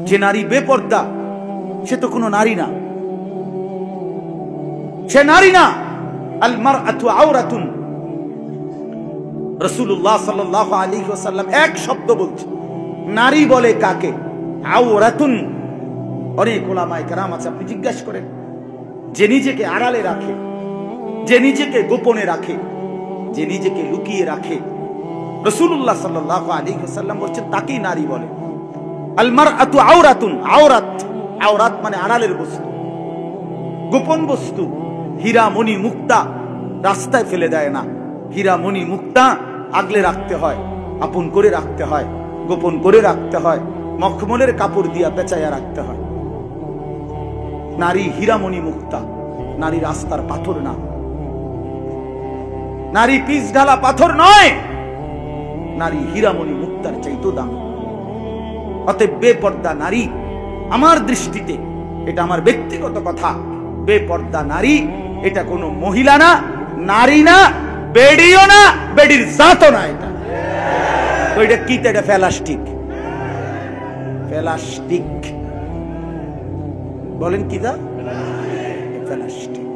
যে নারী বেপর্দা সে তো কোনো নারী না, সে নারী না। আল মারআতু আওরাতুন। রাসূলুল্লাহ সাল্লাল্লাহু আলাইহি ওয়াসাল্লাম এক শব্দ বলছে, নারী বলে কাকে? আওরাতুন। অনেক উলামায়ে কেরাম আছে, আপনি জিজ্ঞাসা করেন, যে নিজেকে আড়ালে রাখে, যে নিজেকে গোপনে রাখে, যে নিজেকে লুকিয়ে রাখে, রাসূলুল্লাহ সাল্লাল্লাহু আলাইহি ওয়াসাল্লাম বলছেন তাকেই নারী বলে। আল মারআতু আওরাতুন। আওরাত, আওরাত মানে আড়ালের বস্তু, গোপন বস্তু। হীরা মণি মুক্তা রাস্তায় ফেলে দেয় না, হীরা মণি মুক্তা আগলে রাখতে হয়, আপন করে রাখতে হয়, গোপন করে রাখতে হয়, মখমলের কাপড় দিয়া পেঁচাইয়া রাখতে হয়। নারী হীরামণি মুক্তা, নারী রাস্তার পাথর না, নারী পিচ ঢালা পাথর নয়, নারী হীরামণি মুক্তার চাইতো দাম। অতএব বেপর্দা নারী আমার দৃষ্টিতে, এটা আমার ব্যক্তিগত কথা, বেপর্দা নারী এটা কোনো মহিলা না, নারী না, বেডিও না, বেডির জাতও না। এটা তো এটা কি? এটা প্লাস্টিক। প্লাস্টিক বলেন কি? দা প্লাস্টিক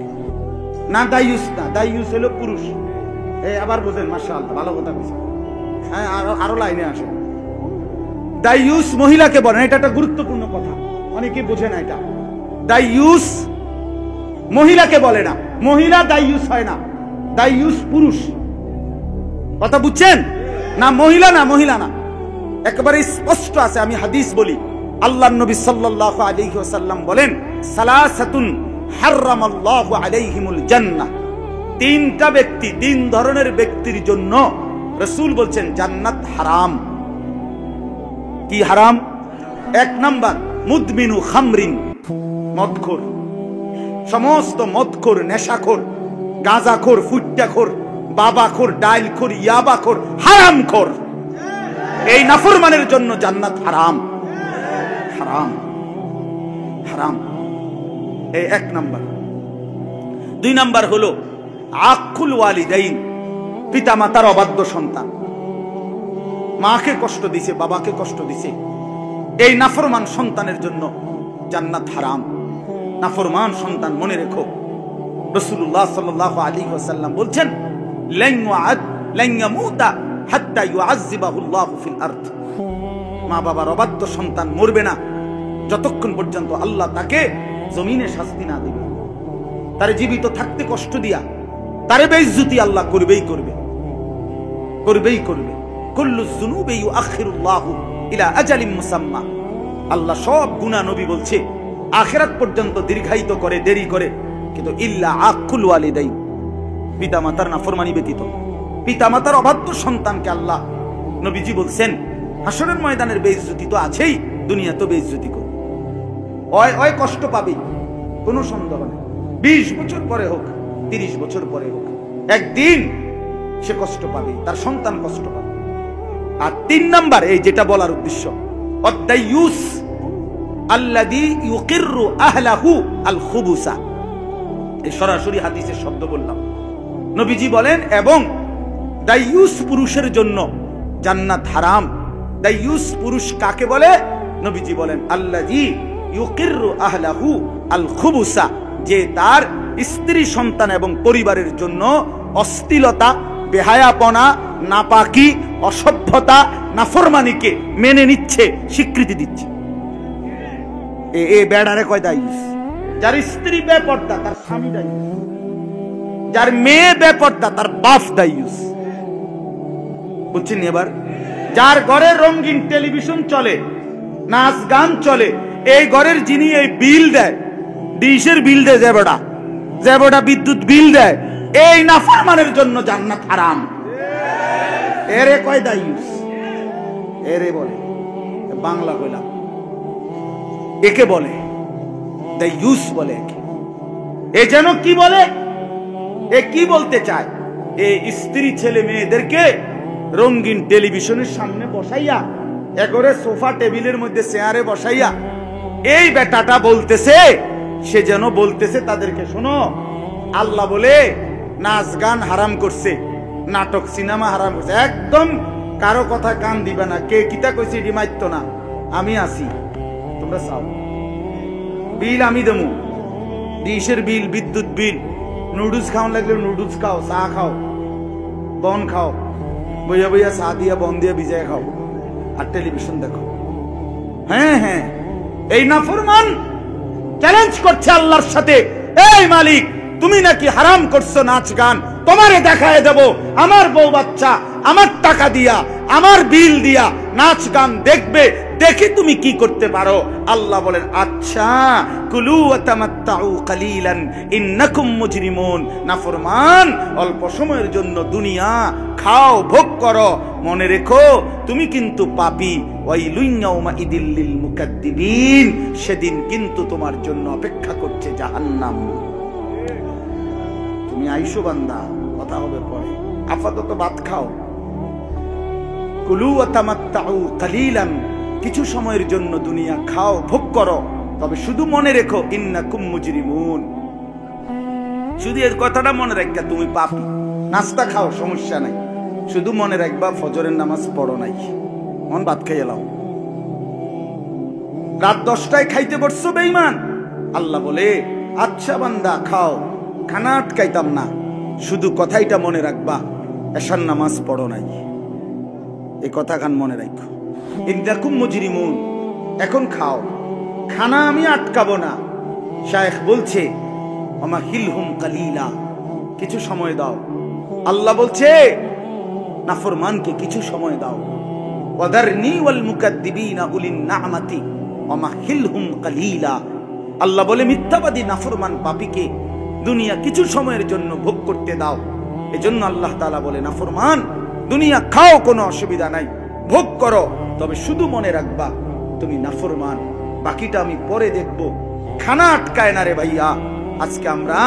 না, দায়ুস না। দায়ুস হলো পুরুষ। আবার বোঝেন, মাশাআল্লাহ, ভালো কথা বলছেন। হ্যাঁ, আরো লাইনে আসে। দায়ুস মহিলাকে বলেন, এটা একটা গুরুত্বপূর্ণ কথা, অনেকে বোঝে না এটা। দায়ুস মহিলাকে বলে না, মহিলা দায়ুস হয় না, দায়ুস পুরুষ। কথা বুঝছেন না? মহিলা না, মহিলা না, একেবারে স্পষ্ট আছে। আমি হাদিস বলি, আল্লাহর নবী সাল্লাল্লাহু আলাইহি ওয়াসাল্লাম বলেন, সালাসাতুন হারামাল্লাহু আলাইহিমুল জান্নাহ। তিনটা ব্যক্তি, তিন ধরনের ব্যক্তির জন্য রাসূল বলছেন জান্নাত হারাম। কি হারাম? এক নাম্বার, মুদমিনু খামরিন, মদখোর। সমস্ত মদখোর, নেশাখোর, গাঁজাখোর, ফুট্টাখোর, বাবাখোর, ডাইলখোর, ইয়াবাখোর, হারামখোর। এই নাফরমানের জন্য জান্নাত হারাম। হারাম, হারাম। এই এক নাম্বার। দুই নাম্বার হলো আকুল ওয়ালিদাইন, পিতা মাতার অবাধ্য সন্তান, মাকে কষ্ট দিছে, বাবাকে কষ্ট দিছে, এই নাফরমান সন্তানের জন্য জান্নাত হারাম। নাফরমান সন্তান, মনে রেখো, রাসূলুল্লাহ সাল্লাল্লাহু আলাইহি ওয়াসাল্লাম বলছেন, লান ইয়ামুতা হাত্তা ইউআযযিবাহুল্লাহু ফিল আরদ। মা বাবার অবাধ্য সন্তান মরবে না যতক্ষণ পর্যন্ত আল্লাহ তাকে জমিনে শাস্তি না দিবে। তারে জীবিত থাকতে কষ্ট দিয়া তারে বেইজ্জতি আল্লাহ করবেই করবে, করবেই করবে। কুল্লু যুনুবি ইউআখিরুল্লাহু ইলা আজালিম মুসাম্মা। আল্লাহ সব গুনাহ, নবী বলছে, আখিরাত পর্যন্ত দীর্ঘায়িত করে, দেরি করে, কিন্তু ইল্লা আকুল ওয়ালিদাইন, পিতা মাতার নাফরমানি ব্যতীত। পিতা মাতার অবাধ্য সন্তানকে আল্লাহ, নবীজি বলছেন, হাসরের ময়দানের বেইজ্জতি তো আছেই, দুনিয়া তো বেইজ্জতি করবে। ওই কষ্ট পাবে, কোনো সন্দেহ নেই। 20 বছর পরে হোক, 30 বছর পরে হোক, একদিন সে কষ্ট পাবে, তার সন্তান কষ্ট পাবে। আর তিন নাম্বার, এই যেটা বলার উদ্দেশ্য, আদ-দায়ুস আল্লাযী ইউকিররু আহলাহু আল খুবুসা। এই সরাসরি হাদিসের শব্দ বললাম। নবীজি বলেন, এবং দায়ুস পুরুষের জন্য জান্নাত হারাম। দায়ুস পুরুষ কাকে বলে? নবীজি বলেন, আল্লাযী ইউকিররু আহলাহু আল খুবুসা, যে তার স্ত্রী, সন্তান এবং পরিবারের জন্য অশ্লীলতা, বেহায়াপনা, নাপাকি, অসভ্যতা, নাফরমানিকে মেনে নিচ্ছে, স্বীকৃতি দিচ্ছে। এ বেড়ারে কয় দায়ুস। যার স্ত্রী বেপর্দা তার স্বামী দায়ুস, যার মেয়ে বেপর্দা তার বাপ দায়ুস। বুঝছেন এবার? যার ঘরে রঙিন টেলিভিশন চলে, নাচ গান চলে, এই ঘরের যিনি এই বিল দেয়, ডিশের বিল দেয়, যে বেটা বিদ্যুৎ বিল দেয়, এই নাফরমানের জন্য জান্নাত হারাম। এরে কয় দায়ুস। এরে বলে, বাংলা কইলাম, একে বলে দায়ুস বলে। এ যেন কি বলে? এ কি বলতে চায়? এই স্ত্রী ছেলে মেয়েদেরকে রঙিন টেলিভিশনের সামনে বসাইয়া, একরে সোফা টেবিলের মধ্যে চেয়ারে বসাইয়া, এই বেটাটা বলতেছে, সে যেন বলতেছে তাদেরকে, শোনো, আল্লাহ বলে নাচ গান হারাম করছে, নাটক সিনেমা হারাম করছে। একদম কারো কথা কান দিবে না, কে কিতা কইছে এটি মাইতো না, আমি আসি, তোমরা চাও বিল আমি দেবো, ডিশের বিল, বিদ্যুৎ বিল, নুডলস খাওয়ান লাগলে নুডলস খাও, চা খাও, বন খাও, বইয়া বইয়া চা দিয়া বন দিয়া ভিজায় খাও, আর টেলিভিশন দেখো। হ্যাঁ হ্যাঁ, এই নাফরমান চ্যালেঞ্জ করছে আল্লাহর সাথে, এই মালিক তুমি নাকি হারাম করছো নাচ গান, তোমারে দেখায় দেব আমার বউ বাচ্চা আমার টাকা দিয়া আমার বিল দিয়া নাচ গান দেখবে, দেখি তুমি কি করতে পারো। আল্লাহ বলেন আচ্ছা, কুলু ওয়া তামাত্তাউ কালিলান ইন্নাকুম মুজরিমুন। নাফরমান অল্প সময়ের জন্য দুনিয়া খাও, ভোগ করো, মনে রেখো তুমি কিন্তু পাপী। ওয়াইলুন ইয়াউমাইদিল লিল মুকাদ্দিবিন, সেদিন কিন্তু তোমার জন্য অপেক্ষা করছে জাহান্নাম। তুমি আইসো বান্দা, কথা হবে পরে, আপাতত ভাত খাও। কুলু ওয়া তামাত্তাউ কালিলান, কিছু সময়ের জন্য দুনিয়া খাও, ভোগ করো, তবে শুধু মনে রেখো ইন্নাকুম মুজরিমুন। শুধু এর কথাটা মনে রাখবা, তুমি পাপী। নাস্তা খাও, সমস্যা নাই, শুধু মনে রাখবা ফজরের নামাজ পড়ো নাই, মন ভাত খাইয়ে লাও। রাত 10টায় খাইতে বসছো বেঈমান, আল্লাহ বলে আচ্ছা বান্দা খাও, খানা আটকাইতাম না, শুধু কথাইটা মনে রাখবা এশার নামাজ পড়ো নাই। এই কথা খান মনে রাখো, ইন্নাকুম মুজরিমুন। এখন খাও, খানা আমি আটকাবো না। শায়েখ বলছে ওমাহিলহুম কালিলা, কিছু সময় দাও। আল্লাহ বলছে নাফরমানকে কিছু সময় দাও। ওয়াদারনি ওয়াল মুকাদ্দিবিনা উলিন নি'মাতি ওমাহিলহুম কালিলা। আল্লাহ বলে মিথ্যাবাদী নাফরমান পাপীকে দুনিয়া কিছু সময়ের জন্য ভোগ করতে দাও। এজন্য আল্লাহ তাআলা বলে নাফরমান দুনিয়া খাও, কোনো অসুবিধা নাই, ভোগ করো, তবে শুধু মনে রাখবা তুমি নাফরমান, বাকিটা আমি পরে দেখব। খানা আটকায় না রে ভাইয়া। আজকে আমরা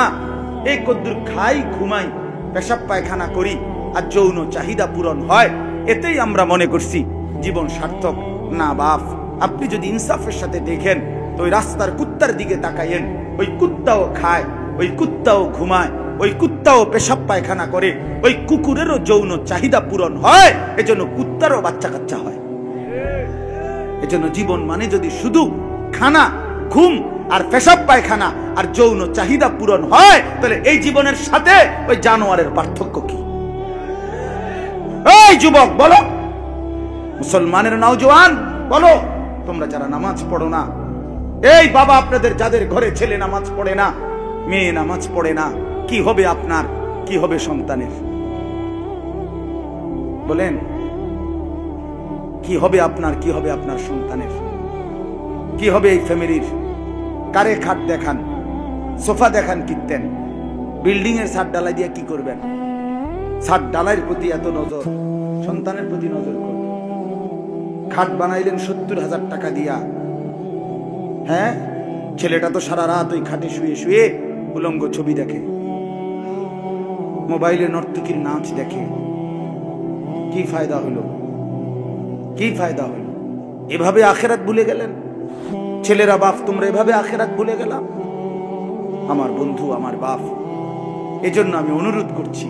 এই কদ্দুর খাই, ঘুমাই, পেশাব পায়খানা করি, আর যৌন চাহিদা পূরণ হয়, এতেই আমরা মনে করছি জীবন সার্থক। না বাপ, আপনি যদি ইনসাফের সাথে দেখেন তো ওই রাস্তার কুত্তার দিকে তাকাইয়েন, ওই কুত্তাও খায়, ওই কুত্তাও ঘুমায়, ওই কুত্তাও পেশাব পায়খানা করে, ওই কুকুরেরও যৌন চাহিদা পূরণ হয়, এজন্য কুত্তারও বাচ্চা কাচ্চা হয়। এজন্য জীবন মানে যদি শুধু খানা, ঘুম আর পেশাব পায়খানা আর যৌন চাহিদা পূরণ হয়, তাহলে এই জীবনের সাথে ওই জানোয়ারের পার্থক্য কি? এই যুবক বলো, মুসলমানের নওজোয়ান বলো, তোমরা যারা নামাজ পড়ো না, এই বাবা আপনাদের যাদের ঘরে ছেলে নামাজ পড়ে না, মেয়ে নামাজ পড়ে না, কি হবে আপনার, কি হবে সন্তানের? বলেন কি হবে আপনার, কি হবে আপনার সন্তানের, কি হবে এই ফ্যামিলির? কারে খাট দেখান, সোফা দেখান কিনতেন, বিল্ডিং এর ছাদ ডালাই দিয়ে কি করবেন? ছাদ ডালাইয়ের প্রতি এত নজর, সন্তানের প্রতি নজর করুন। খাট বানাইলেন 70,000 টাকা দিয়া, হ্যাঁ, ছেলেটা তো সারা রাত ওই খাটে শুয়ে শুয়ে উলঙ্গ ছবি দেখে, মোবাইলে নর্তকীর নাচ দেখে। কি ফায়দা হলো, কি ফায়দা হলো? এভাবে আখেরাত ভুলে গেলেন। ছেলেরা বাপ, তোমরা এভাবে আখেরাত ভুলে গেলাম। আমার বন্ধু, আমার বাপ, এজন্য আমি অনুরোধ করছি,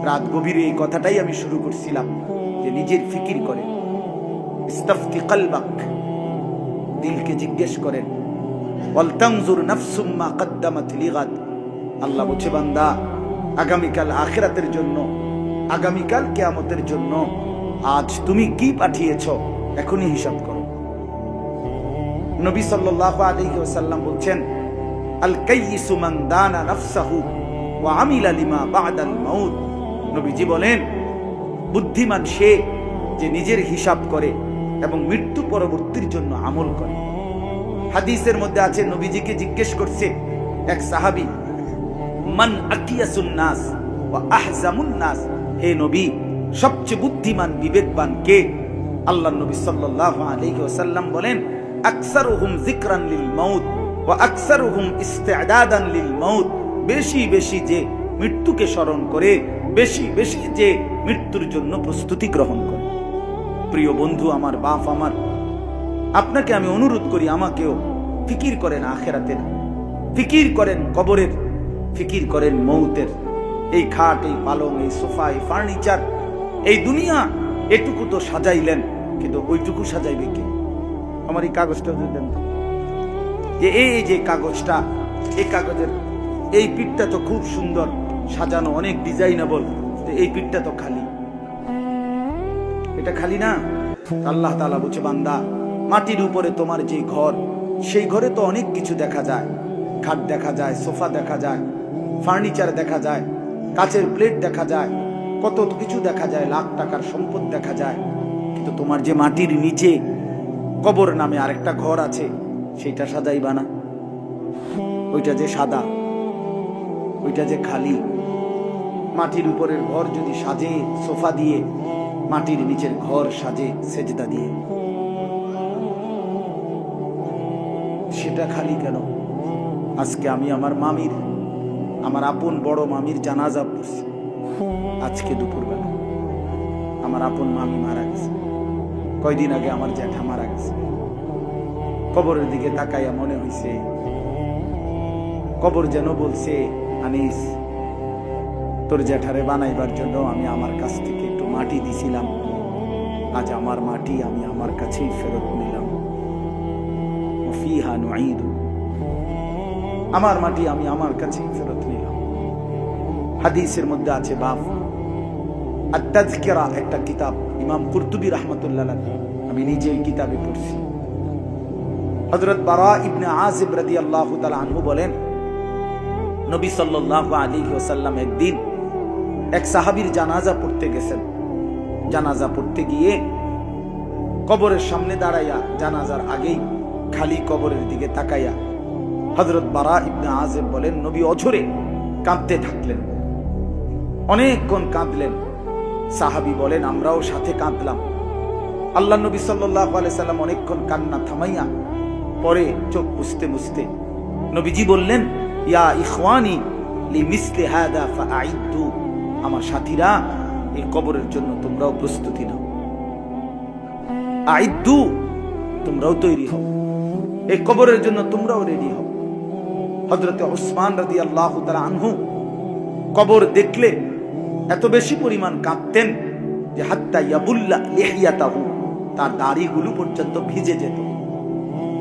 রাত গভীরে এই কথাটাই আমি শুরু করছিলাম যে নিজের ফিকির করেন, ইস্তাফতি কলবাক, দিলকে জিজ্ঞেস করেন, ওয়াল তানজুর নাফসুম মা কদ্দামাত লিগাদ। আল্লাহ বলছে বান্দা, আগামীকাল আখিরাতের জন্য, আগামীকাল কিয়ামতের জন্য আজ তুমি কি পাঠিয়েছো এখনই হিসাব করো। নবী সাল্লাল্লাহু আলাইহি ওয়াসাল্লাম বলছেন, আল কাইয়িসু মান দানা নাফসাহু ওয়া আমিলা লিমা বা'দাল মাউত। নবীজি বলেন, বুদ্ধিমান সে যে নিজের হিসাব করে এবং মৃত্যু পরবর্তীর জন্য আমল করে। হাদিসের মধ্যে আছে, নবীজিকে জিজ্ঞেস করছে এক সাহাবী, মান আকিয়াসুন নাস ওয়া আহজামুন নাস, হে নবী সবচেয়ে বুদ্ধিমান বিবেকবান কে? আল্লাহর নবী সাল্লাল্লাহু আলাইহি ওয়াসাল্লাম বলেন, আকসারুহুম যিকরান লিল মাউত ওয়া আকসারুহুম ইস্তি'দাদান লিল মাউত। বেশি বেশি যে মৃত্যুকে স্মরণ করে, বেশি বেশি যে মৃত্যুর জন্য প্রস্তুতি গ্রহণ করে। প্রিয় বন্ধু, আমার বাপ, আমার আপনাকে আমি অনুরোধ করি, আমাকেও ফিকির করেন আখিরাতের, ফিকির করেন কবরের, ফিকির করেন মৌতের। এই খাট, এই পালং, এই সোফা, এই ফার্নিচার, এই দুনিয়া এটুকু তো সাজাইলেন, কিন্তু ওইটুকু সাজাইবে কে? আমার এই কাগজটা দেন তো। যে এই যে কাগজটা, এই কাগজের এই পিঠটা তো খুব সুন্দর সাজানো, অনেক ডিজাইনেবল, এই পিঠটা তো খালি, এটা খালি না। আল্লাহ তাআলা বলছে, বান্দা মাটির উপরে তোমার যে ঘর, সেই ঘরে তো অনেক কিছু দেখা যায়, খাট দেখা যায়, সোফা দেখা যায়, ফার্নিচার দেখা যায়, কাচের প্লেট দেখা যায়, কত কিছু দেখা যায়, লাখ টাকার সম্পদ দেখা যায়। কিন্তু তোমার যে মাটির নিচে কবর নামে আরেকটা ঘর আছে, সেটা সাজাইবা না? ওইটা যে সাদা, ওইটা যে খালি। মাটির উপরের ঘর যদি সাজে সোফা দিয়ে, মাটির নিচের ঘর সাজে সেজদা দিয়ে, সেটা খালি কেন? আজকে আমি আমার মামির, আমার আপন বড় মামির জানাজা পড়ছি আজকে দুপুরবেলা। আমার আপন মামি মারা গেছে, কয়দিন আগে আমার জ্যাঠা মারা গেছে। কবরের দিকে তাকাইয়া মনে হইছে, কবর যেন বলছে, আনিস তোর জ্যাঠারে বানাইবার জন্য আমি আমার কাছ থেকে একটু মাটি দিছিলাম, আজ আমার মাটি আমি আমার কাছেই ফেরত নিলাম। ফিহা নুঈদু, আমার মাটি আমি আমার কাছেই ফেরত নিলাম। হাদিসের মধ্যে আছে বাপ আত-তাযকিরা, একটা কিতাব, ইমাম কুরতুবী রাহমাতুল্লাহ আলাইহি, আমি নিজে এই কিতাবে পড়ছি। হযরত বারা ইবনে আযিব রাদিয়াল্লাহু তাআলা আনহু বলেন, নবী সাল্লাল্লাহু আলাইহি ওয়াসাল্লাম একদিন এক সাহাবীর জানাজা পড়তে গেছেন। জানাজা পড়তে গিয়ে কবরের সামনে দাঁড়াইয়া, জানাজার আগেই খালি কবরের দিকে তাকাইয়া হযরত বারা ইবনে আযিব বলেন, নবী অঝরে কাঁদতে থাকলেন, অনেকক্ষণ কাঁদলেন। সাহাবী বলেন, আমরাও সাথে কাঁদলাম। আল্লাহ নবী সাল্লাল্লাহু আলাইহি সাল্লাম অনেকক্ষণ কান্না থামাইয়া পরে চোখ মুছতে মুছতে নবীজি বললেন, ইয়া ইখওয়ানি লিমিসলি হাদা ফাআইদু, আমার সাথীরা এই কবরের জন্য তোমরাও প্রস্তুতি নাও, আইদু, তোমরাও তৈরি হও, এই কবরের জন্য তোমরাও রেডি হও। হযরতে উসমান রাদিয়াল্লাহু তাআলা আনহু কবর দেখলে এত বেশি পরিমাণ কাঁদতেন যে হাত্তা ইয়াবুল্লা লিহিয়াতাহু, তার দাড়িগুলো পর্যন্ত ভিজে যেত।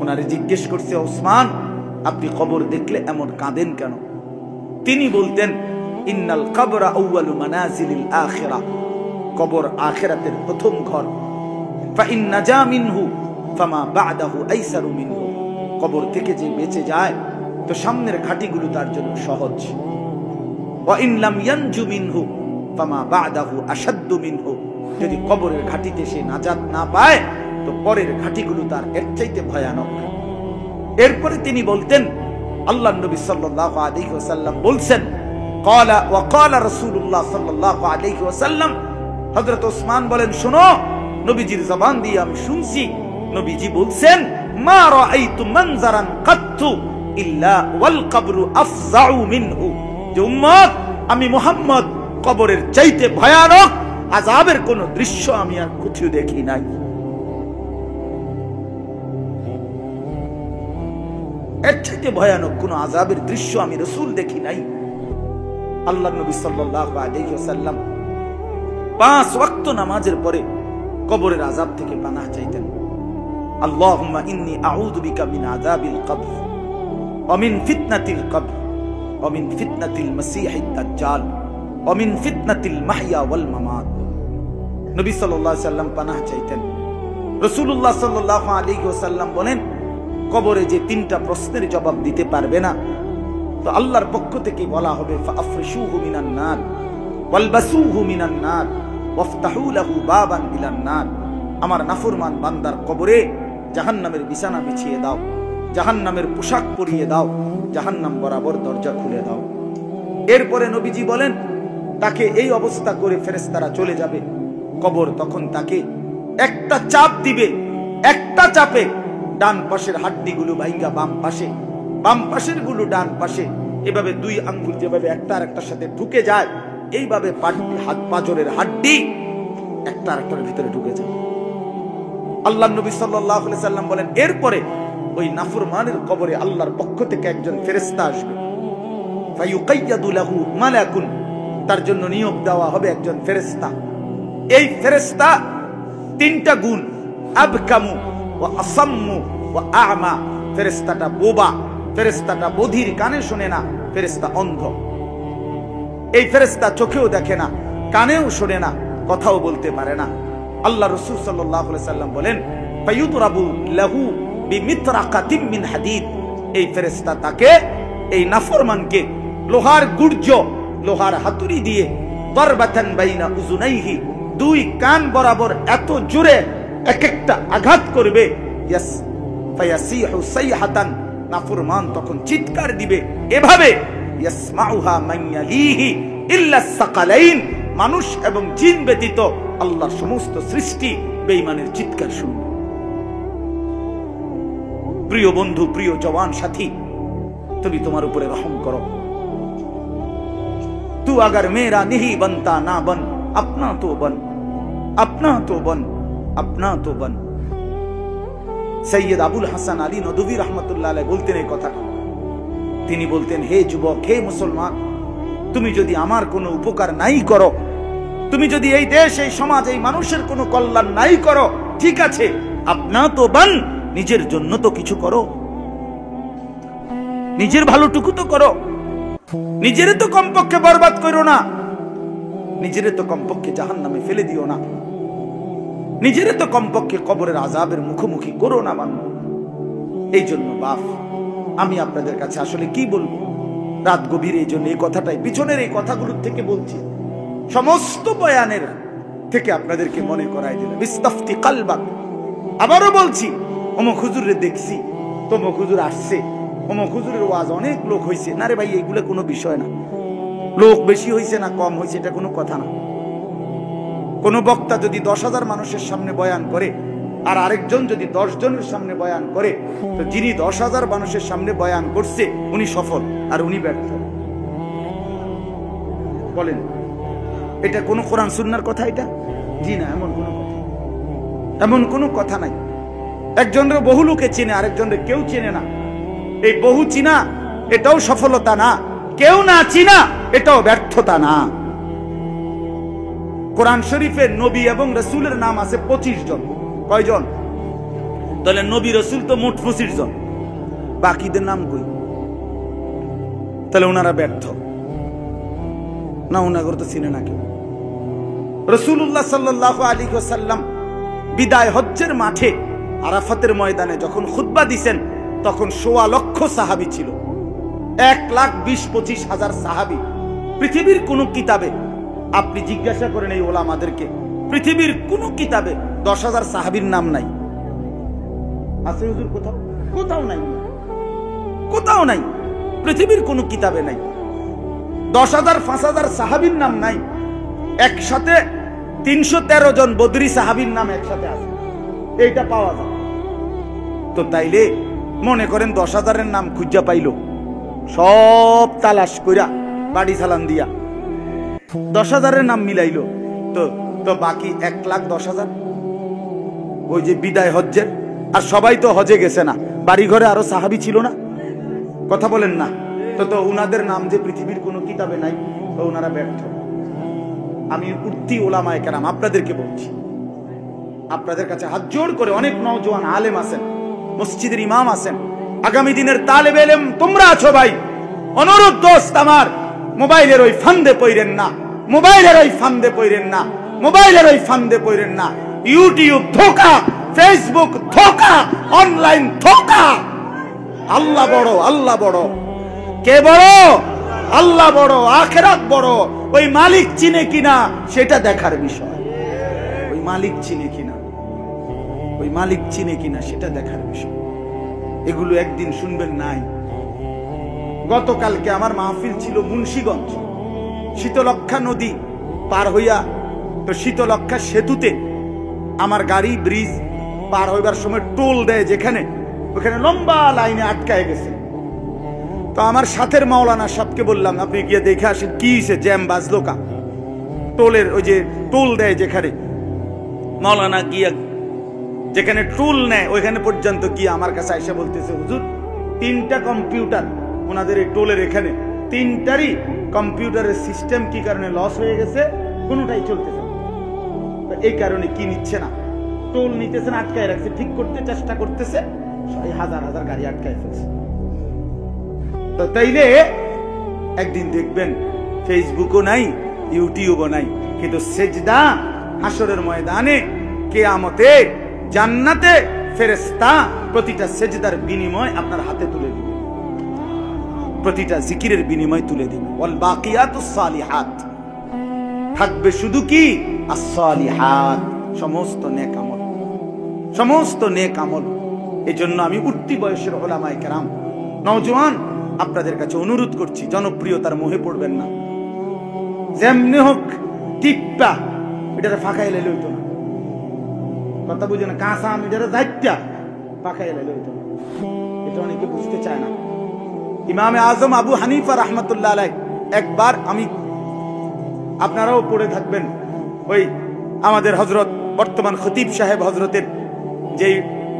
ওনারে জিজ্ঞেস করছে, উসমান আপনি কবর দেখলে এমন কাঁদেন কেন? তিনি বলতেন, ইন্নাল কবরা আউয়ালু মানাজিলিল আখিরাহ, কবর আখিরাতের প্রথম ঘর। ফা ইন নাজা মিনহু ফামা বা'দাহু আইসারু মিনহু, কবর থেকে যে বেঁচে যায় তো সামনের ঘাটিগুলো তার জন্য সহজ। ওয়া ইন লাম ইয়ানজু মিনহু ফামা বা'দাহু আশাদ্দু মিনহু, যদি কবরের ঘাটিতে সে নাজাত না পায় তো পরের ঘাটিগুলো তার এর চাইতে ভয়ানক। এরপরে তিনি বলতেন, আল্লাহর নবী সাল্লাল্লাহু আলাইহি ওয়াসাল্লাম বলছেন, ক্বালা ওয়া ক্বালা রাসূলুল্লাহ সাল্লাল্লাহু আলাইহি ওয়াসাল্লাম, হযরত ওসমান বলেন, শুনো, নবীজির জবান দিয়ে আমি শুনছি, নবীজি বলছেন, মা রাআইতু মানজারান কাত্তু ইল্লা ওয়াল কবরু আফযাউ মিনহু, যে উম্মত আমি মুহাম্মদ কবরের চাইতে ভয়ানক আযাবের কোন দৃশ্য আমি আর কোথাও দেখি নাই। এর চাইতে ভয়ানক কোন আযাবের দৃশ্য আমি রাসূল দেখি নাই। আল্লাহর নবী সাল্লাল্লাহু আলাইহি ওয়াসাল্লাম 5 ওয়াক্ত নামাজের পরে কবরের আযাব থেকে পানাহ চাইতেন। আল্লাহুম্মা ইন্নী আউযু বিকা মিন আযাবিল কবর ওয়া মিন ফিতনাতিল কবর ওয়া মিন ফিতনাতিল মাসীহিদ দাজ্জাল ওয়া মিন ফিতনাতিল মাহইয়া ওয়াল মামাত। নবী সাল্লাল্লাহু আলাইহি ওয়াসাল্লাম পানাহ চাইতেন। রাসূলুল্লাহ সাল্লাল্লাহু আলাইহি ওয়াসাল্লাম বলেন, কবরে যে 3টা প্রশ্নের জবাব দিতে পারবে না, তো আল্লাহর পক্ষ থেকে বলা হবে, ফাআফরিশুহু মিনান নার ওয়ালবাসুহু মিনান নার ওয়াফতাহু লাহু বাবান ইলান নার। আমার নাফরমান বান্দার কবরে জাহান্নামের বিছানা বিছিয়ে দাও, জাহান্নামের পোশাক পরিয়ে দাও, জাহান্নাম বরাবর দরজা খুলে দাও। এরপরে নবীজি বলেন, তাকে এই অবস্থা করে ফেরেশতারা চলে যাবে। কবর তখন তাকে একটা চাপ দিবে, একটা চাপে ডান পাশের হাড্ডিগুলো ভাইঙ্গা বাম পাশে, বাম পাশের গুলো ডান পাশে, এভাবে 2 আঙ্গুল যেভাবে একটা আরেকটার সাথে ঢুকে যায়, এইভাবে হাত পাজরের হাড্ডি একটা আরেকটার ভিতরে ঢুকে যায়। আল্লাহর নবী সাল্লাল্লাহু আলাইহি সাল্লাম বলেন, এরপরে ওই নাফরমানের কবরে আল্লাহর পক্ষ থেকে একজন ফেরেশতা আসবে। ফায়ুকাইয়াদু লাহু মালাকুন, তার জন্য নিয়োগ দেওয়া হবে একজন ফেরেশতা। এই ফেরেশতা 3টা গুণ, আবকামু ওয়া আসাম্মু ওয়া আ'মা, ফেরেশতাটা বোবা, ফেরেশতাটা বধির, কানে শোনে না, ফেরেশতা অন্ধ। এই ফেরেশতা চোখেও দেখে না, কানেও শোনে না, কথাও বলতে পারে না। আল্লাহ রাসূল সাল্লাল্লাহু আলাইহি সাল্লাম বলেন, ফায়ুদরাবু লাহু বিমিতরাকাতিম মিন হাদিদ, এই ফেরেশতা তাকে, এই নাফরমানকে লোহার গুর্জ, লোহার হাতুড়ি দিয়ে দরবাতান বাইনা উযুনাইহি, দুই কান বরাবর এত জোরে এক একটা আঘাত করবে, ইয়াস ফায়াসিহু সাইহাতান, নাফরমান তখন চিৎকার দিবে এভাবে, ইয়াসমাউহা মান ইয়ালিহি ইল্লা সাকালাইন, মানুষ এবং জিন ব্যতীত আল্লাহর সমস্ত সৃষ্টি বেঈমানের চিৎকার শুনবে। প্রিয় বন্ধু, প্রিয় জওয়ান সাথী, তুমি তোমার উপরে রহম করো। तू अगर मेरा नहीं बनता ना बन, अपना तो बन, अपना तो बन, अपना तो बन। সৈয়দ আবুল হাসান আলী নদভী রহমতুল্লাহ আলাইহি বলতেন এই কথাটা। তিনি বলতেন, হে যুবক, হে মুসলমান, তুমি যদি আমার কোনো উপকার নাই করো, তুমি যদি এই দেশ, এই সমাজ, এই মানুষের কোনো কল্যাণ নাই করো, ঠিক আছে, আপনা তো বান, নিজের জন্য তো কিছু করো, নিজের ভালোটুকু তো করো, নিজেরে তো কমপক্ষে বরবাদ করো না, নিজেরে তো কমপক্ষে জাহান্নামে ফেলে দিও না, নিজেরে তো কমপক্ষে কবরের আযাবের মুখোমুখি করো না। মান এই জন্য বাপ, আমি আপনাদের কাছে আসলে কি বলবো, রাত গভীর, এই জন্য এই কথাটাই, পিছনের এই কথাগুলোর থেকে বলছি, সমস্ত বয়ানের থেকে আপনাদেরকে মনে করাই দিলাম, ইস্তাফতি কালবাক। আবারও বলছি, অমুক হুজুরে দেখছি, তমুক হুজুর আসছে, অমুক হুজুরের ওয়াজ অনেক লোক হয়েছে, না রে ভাই, এইগুলো কোনো বিষয় না। লোক বেশি হয়েছে না কম হয়েছে এটা কোনো কথা না। কোন বক্তা যদি 10,000 মানুষের সামনে বয়ান করে, আর আরেকজন যদি 10 জনের সামনে বয়ান করে, তো যিনি 10,000 মানুষের সামনে বয়ান করছে উনি সফল আর উনি ব্যর্থ। বলেন, এটা কোন কোরআন সুন্নাহর কথা? এটা জি না, এমন কোন কথা, এমন কোন কথা নাই। একজনের বহু লোকে চেনে, আরেকজনের কেউ চেনে না। এই বহু চিনা এটাও সফলতা না, কেউ না চিনা এটাও ব্যর্থতা না। কোরআন শরীফে নবী এবং রাসূলের নাম আছে 25 জন। কয়জন? তাহলে নবী রাসূল তো মোট 25 জন, বাকিদের নাম কই? তাহলে ওনারা ব্যর্থ না, ওনাগর তো চিনে না কেউ। রাসূলুল্লাহ সাল্লাল্লাহু আলাইহি ওয়াসাল্লাম বিদায় হজ্জের মাঠে আরাফাতের ময়দানে যখন খুতবা দিছেন, তখন 1.25 লক্ষ সাহাবী ছিল, 1,20,25,000 সাহাবী। পৃথিবীর কোন কিতাবে আপনি জিজ্ঞাসা করেন এই ওলামাদেরকে, পৃথিবীর কোন কিতাবে 10,000 সাহাবীর নাম নাই? আছে হুজুর? কোথাও কোথাও নাই, কোথাও নাই, পৃথিবীর কোন কিতাবে নাই। 10,000 5,000 সাহাবীর নাম নাই। একসাথে 313 জন বদরি সাহাবীর নাম একসাথে আছে, এইটা পাওয়া যায়। তো তাইলে মনে করেন 10,000-এর নাম খুঁজা পাইল, সব তালাশ কইরা বাড়ি চালান দিয়া 10,000-এর নাম মিলাইলো, তো বাকি 1,10,000 ওই যে বিদায় হজ্জের, আর সবাই তো হজে গেছে না, বাড়ি ঘরে আরো সাহাবী ছিল না, কথা বলেন না? তো উনাদের নাম যে পৃথিবীর কোনো কিতাবে নাই, তো উনারা ব্যর্থ। আমি উর্তি ওলামায়ে কেরাম আপনাদেরকে বলছি, আপনাদের কাছে হাত জোড় করে, অনেক নওজোয়ান আলেম আছেন, মসজিদের ইমাম আছেন, আগামী দিনের তালেবে ইলম তোমরা আছো ভাই, অনুরোধ দোস্ত আমার, মোবাইলের ওই ফান্দে পড়েন না, মোবাইলের ওই ফান্দে পড়েন না, মোবাইলের ওই ফান্দে পড়েন না। ইউটিউব ধোঁকা, ফেসবুক ধোঁকা, অনলাইন ধোঁকা। আল্লাহ বড়, আল্লাহ বড়। কে বড়? আল্লাহ বড়, আখিরাত বড়। ওই মালিক চিনে কিনা সেটা দেখার বিষয়, ওই মালিক চিনে কিনা, ওই মালিক চিনে কিনা সেটা দেখার বিষয়। এগুলো একদিন শুনবেন নাই। গতকালকে আমার মাহফিল ছিল মুন্সিগঞ্জ, শীতলক্ষা নদী পার হইয়া, তো শীতলক্ষা সেতুতে আমার গাড়ি ব্রিজ পার হইবার সময় টোল দেয় যেখানে, ওখানে লম্বা লাইনে আটকায় গেছে। তো আমার সাথের মাওলানা সাহেবকে বললাম, আপনি গিয়ে দেখে আসেন কি হয়েছে, জ্যাম বাজলো কা টোলের, ওই যে টোল দেয় যেখানে। মাওলানা গিয়া যেখানে টোল নেয় ওইখানে পর্যন্ত গিয়ে আমার কাছে এসে বলতেছে, হুজুর 3টা কম্পিউটার ওনাদের এই টোলের এখানে, 3টারই কম্পিউটারের সিস্টেম কি কারণে লস হয়ে গেছে, কোনোটাই চলতেছে না, এই কারণে কি নিচ্ছে না, টোল নিতেছেন, আটকায় রাখছে, ঠিক করতে চেষ্টা করতেছে, হাজার হাজার গাড়ি আটকায় ফেলছে। তো তাইলে একদিন দেখবেন ফেসবুকও নাই, ইউটিউবও নাই, কিন্তু সেজদা হাসরের ময়দানে, কিয়ামতে, জান্নাতে ফেরেশতা প্রতিটা সেজদার বিনিময় আপনার হাতে তুলে দিবে, প্রতিটা জিকিরের বিনিময় তুলে দিবে। ওয়াল বাকিয়াতুস সালিহাত, থাকবে শুধু কি as-সালিহাত, সমস্ত নেক আমল, সমস্ত নেক আমল। এজন্য আমি উঠতি বয়সের উলামায়ে কেরাম, নওজোয়ান, আপনাদের কাছে অনুরোধ করছি, জনপ্রিয়তার মোহে পড়বেন না। যেমনি হোক টিপ্পা এটা ফাঁকাই লাইলে হইতো না, কথা বুঝে না, কাঁচা আম এটা যাইতা ফাঁকাই লাইলে হইতো না, এটা অনেকে বুঝতে চায় না। ইমামে আজম আবু হানিফা রাহমাতুল্লাহ আলাইহি একবার, আমি আপনারাও পড়ে থাকবেন, ওই আমাদের হযরত বর্তমান খতিব সাহেব হযরতের যেই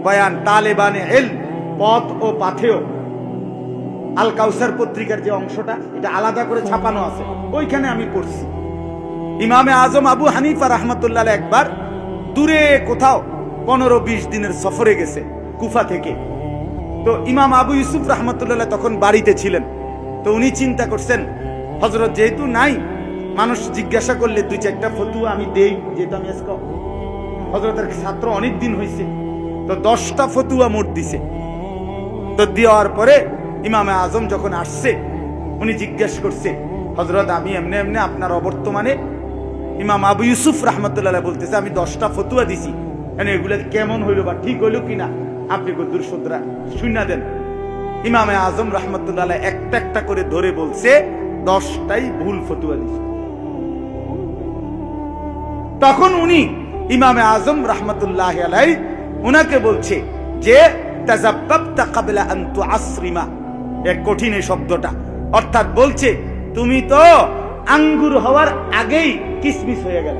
বয়ান তালেবানে ইলম, পথ ও পাথেয়, আল কাউসার পত্রিকার যে অংশটা, এটা আলাদা করে ছাপানো আছে, ওইখানে আমি পড়ছি। ইমামে আজম আবু হানিফা রাহমাতুল্লাহ আলাইহি একবার দূরে কোথাও 15-20 দিনের সফরে গেছে কুফা থেকে। তো ইমাম আবু ইউসুফ রাহমাতুল্লাহ তখন বাড়িতে ছিলেন। তো উনি চিন্তা করছেন, হযরত যেহেতু নাই, মানুষ জিজ্ঞাসা করলে 2-4টা ফতুয়া আমি দেই, যেহেতু আমি আজকে হযরতের ছাত্র অনেক দিন হয়েছে, তো 10টা ফতুয়া মোট দিছে। তো দেওয়ার পরে ইমামে আজম যখন আসছে, উনি জিজ্ঞেস করছে, হযরত আমি এমনি এমনি আপনার অবর্তমানে, ইমাম আবু ইউসুফ রাহমাতুল্লাহ বলতেছে আমি 10টা ফতুয়া দিছি, এগুলা কেমন হইলো বা ঠিক হইলো কিনা আপনি কদ্দুর শুধরা শুনা দেন। ইমামে আজম রাহমাতুল্লাহ একটা একটা করে ধরে বলছে 10টাই ভুল ফতুয়া দিছে। তখন উনি ইমামে আজম রাহমাতুল্লাহ আলাইহি উনাকে বলছে যে তাযাব্বাবতা ক্বাবলা আন তুআসরিমা, এক কঠিন শব্দটা, অর্থাৎ বলছে তুমি তো আঙ্গুর হওয়ার আগেই কিসমিস হয়ে গেল।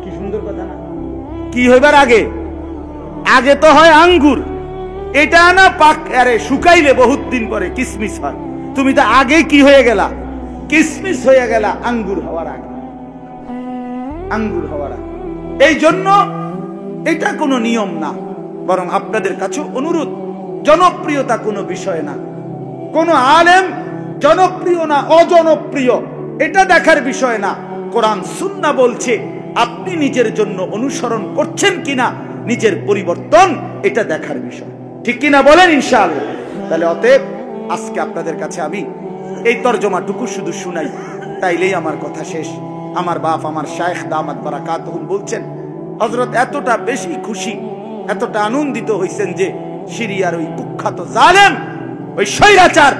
কি সুন্দর কথা না? কি হইবার আগে? আগে তো হয় আঙ্গুর, এটা না পাক, আরে শুকাইলে বহুত দিন পরে কিসমিস হয়, তুমি তো আগে কি হয়ে গেলা? কিসমিস হয়ে গেলা আঙ্গুর হওয়ার আগে, আঙ্গুর হওয়ার আগে। এই জন্য এটা কোনো নিয়ম না, বরং আপনাদের কাছে অনুরোধ, জনপ্রিয়তা কোনো বিষয় না, কোন আলেম জনপ্রিয় না অজনপ্রিয় এটা দেখার বিষয় না। কোরআন সুন্নাহ বলছে আপনি নিজের জন্য অনুসরণ করছেন কিনা, নিজের পরিবর্তন, এটা দেখার বিষয়, ঠিক কিনা বলেন ইনশাআল্লাহ। তাহলে অতএব আজকে আপনাদের কাছে আমি এই তরজমাটুকু শুধু শুনাই, তাইলেই আমার কথা শেষ। আমার বাপ, আমার শায়েখ দামাত বারাকাতুহুম বলছেন, হযরত এতটা বেশি খুশি, এতটা আনন্দিত হইছেন যে সিরিয়ার ওই কুখ্যাত জালেম, ওই স্বৈরাচার,